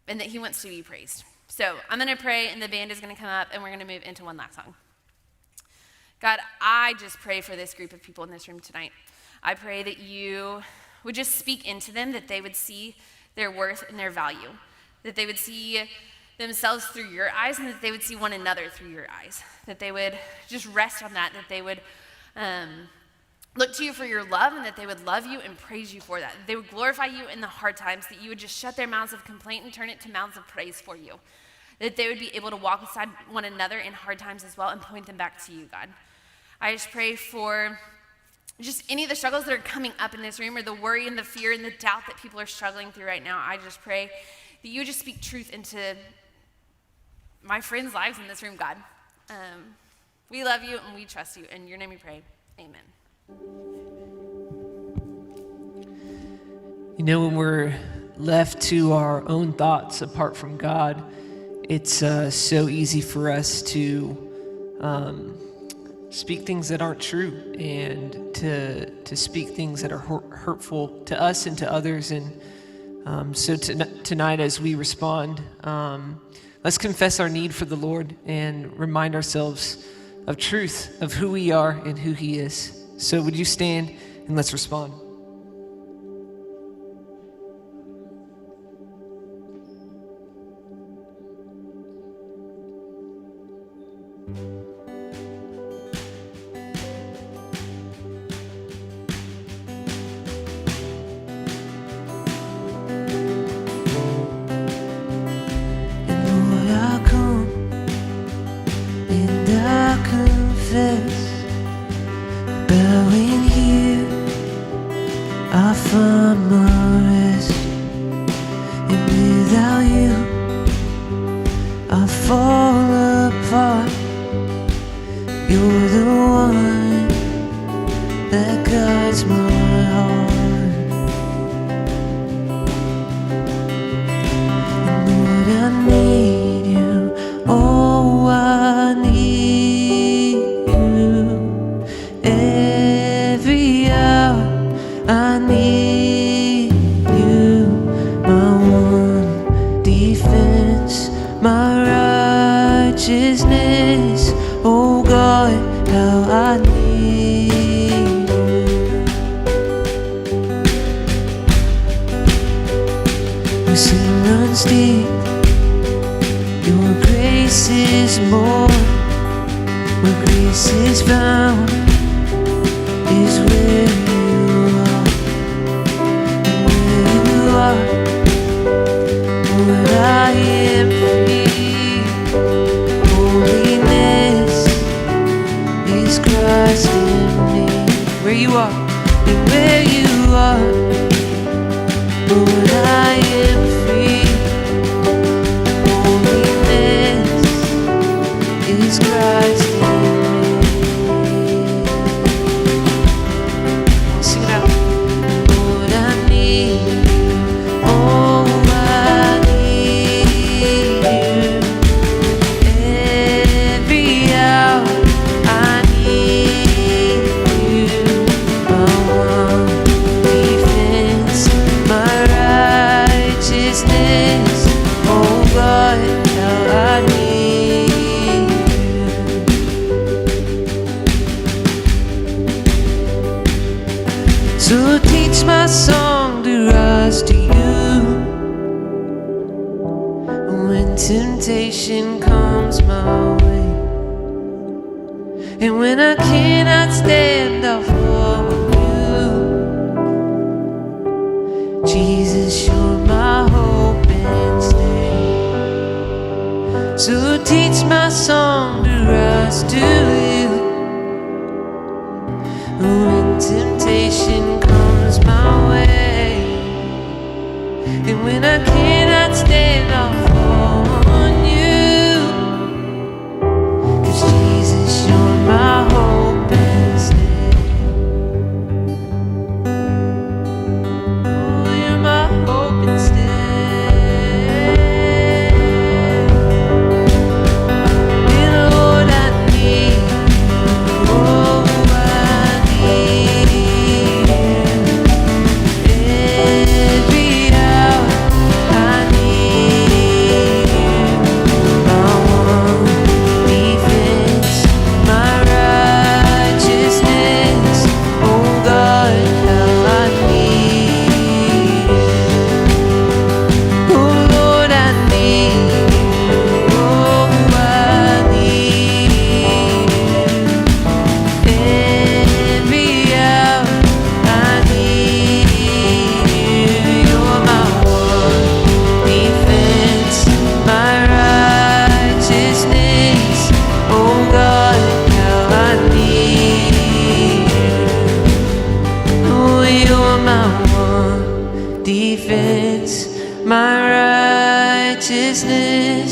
that he wants to be praised. So I'm going to pray, and the band is going to come up, and we're going to move into one last song. God, I just pray for this group of people in this room tonight. I pray that you would just speak into them, that they would see their worth and their value, that they would see themselves through your eyes, and that they would see one another through your eyes, that they would just rest on that they would look to you for your love, and that they would love you and praise you for that they would glorify you in the hard times, that you would just shut their mouths of complaint and turn it to mouths of praise for you, that they would be able to walk beside one another in hard times as well and point them back to you, God. I just pray for just any of the struggles that are coming up in this room, or the worry and the fear and the doubt that people are struggling through right now. I just pray that you would just speak truth into my friends' lives in this room, God. We love you and we trust you. In your name we pray. Amen. You know, when we're left to our own thoughts apart from God, it's so easy for us to speak things that aren't true and to speak things that are hurtful to us and to others. And so tonight as we respond, let's confess our need for the Lord and remind ourselves of truth, of who we are and who he is. So would you stand and let's respond. Bowing here, I find my rest, and without you, I fall apart. You're the one that guides my heart, and Lord, I need you. Oh, I need you. Every hour I need you, my one defense, my righteousness. Oh God, how I need you. The sea runs deep, your grace is more. Where grace is found is where you are, and where you are, Lord, I am free. Holiness is Christ in me. Where you are, and where you are, Lord, I am free. Holiness is Christ in me. Sing it out. Lord, I need you. Oh, I need you. Every hour I need you. My one defense, my righteousness. Oh God, how I need you. So teach my song to rise to you when temptation comes my way, and when I cannot stand, I'll follow you. Jesus, you're my hope and stay. So teach my song to rise to you when temptation comes my way, and when I cannot stand, I'll fall on you. 'Cause Jesus, you're my hope and stay. Oh, you're my hope and stay. And Lord, I need you. Oh, I need you. Every hour I need you. My one defense, my righteousness. Oh God, how I need you. Oh Lord, I need you. Oh, I need you. Every hour I need you. You're my one defense, my righteousness. Oh God, how I need you. Oh, you're my one defense, my righteousness.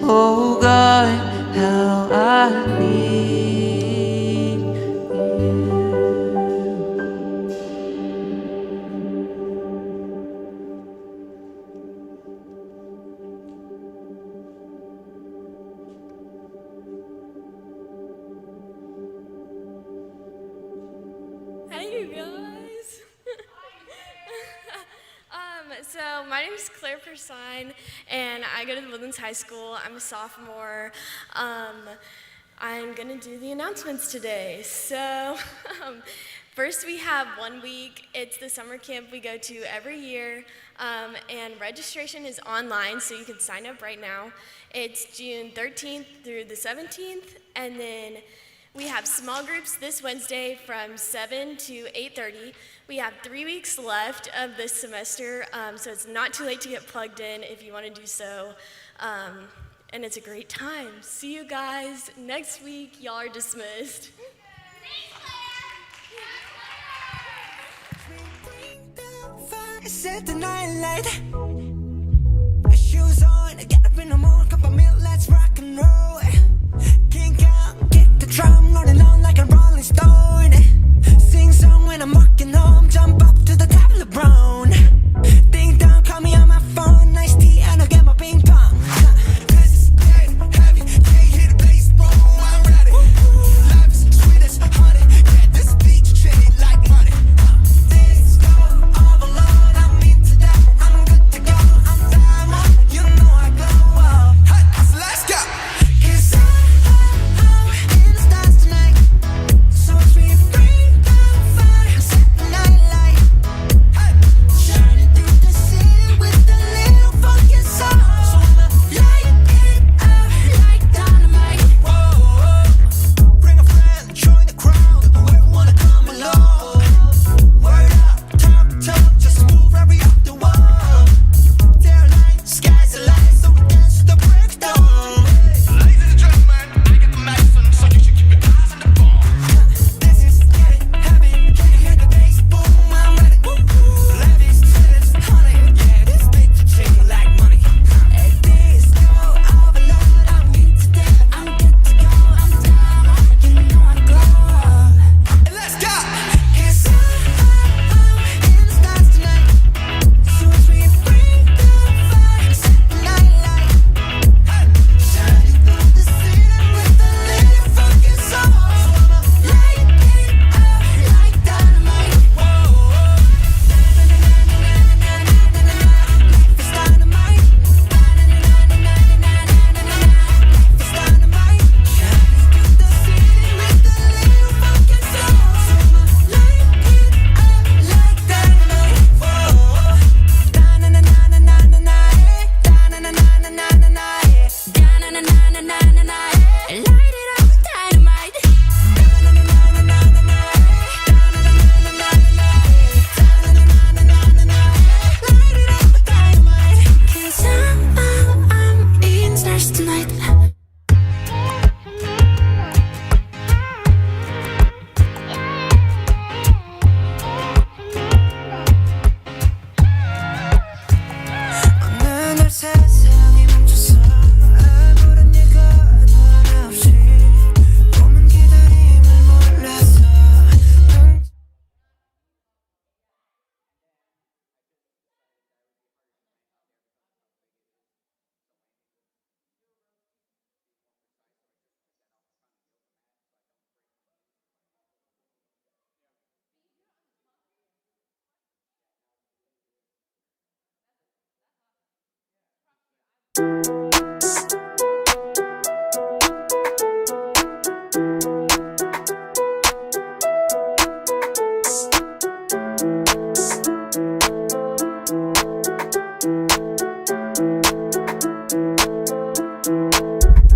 Oh God, how I need you. So my name is Claire Persine, and I go to the Woodlands High School. I'm a sophomore. I'm gonna do the announcements today. So first we have 1 week. It's the summer camp we go to every year, and registration is online, so you can sign up right now. It's June 13th through the 17th, and then we have small groups this Wednesday from 7 to 8:30. We have 3 weeks left of this semester, so it's not too late to get plugged in if you want to do so. And it's a great time. See you guys next week. Y'all are dismissed. Set the night light. Shoes on, get up in the morning, cup of milk, let's rock and roll. Kink out, kick the drum, rolling on like a rolling stone. Sing song when I'm walking home, jump up to the top of the brown. Ding dong, call me on my phone, nice tea, and I'll get my ping pong. This is getting heavy, can't hear the bass, boom, I'm ready. Life is sweet as honey, yeah, this beach treated like money. This go overload, I'm into that, I'm good to go, I'm diamond, you know I glow up. Hey, so let's go. 'Cause I'm in the stars tonight, so as we bring the fire, set the night light. Hey, shining through the city with a little funky soul. So I'ma light it up like dynamite. Whoa, bring a friend, join the crowd, whoever wanna come along. Word up, talk, just move right up the wall. They're like, sky's the limit, so we dance to the break of dawn. Ladies and gentlemen, I got the medicine, so you should keep your eyes on the ball. This is getting heavy, can you hear the bass? Boom, I'm ready. Levi's chillin', honey, yeah, this beat chick like money. At this go overload, I'm into that, I'm good to go, I'm down, you know I glow up. And let's go. 'Cause I'm in the stars tonight, so as we bring the fire, set the night light. Hey, shining through the city with a little funky soul. So I'ma light it up like dynamite. Whoa, life is dynamite. Life is dynamite. Shining through the city with a little funky soul. So I'ma light it up like dynamite. Whoa, na na na na na na na na na na na na na na na na na. Light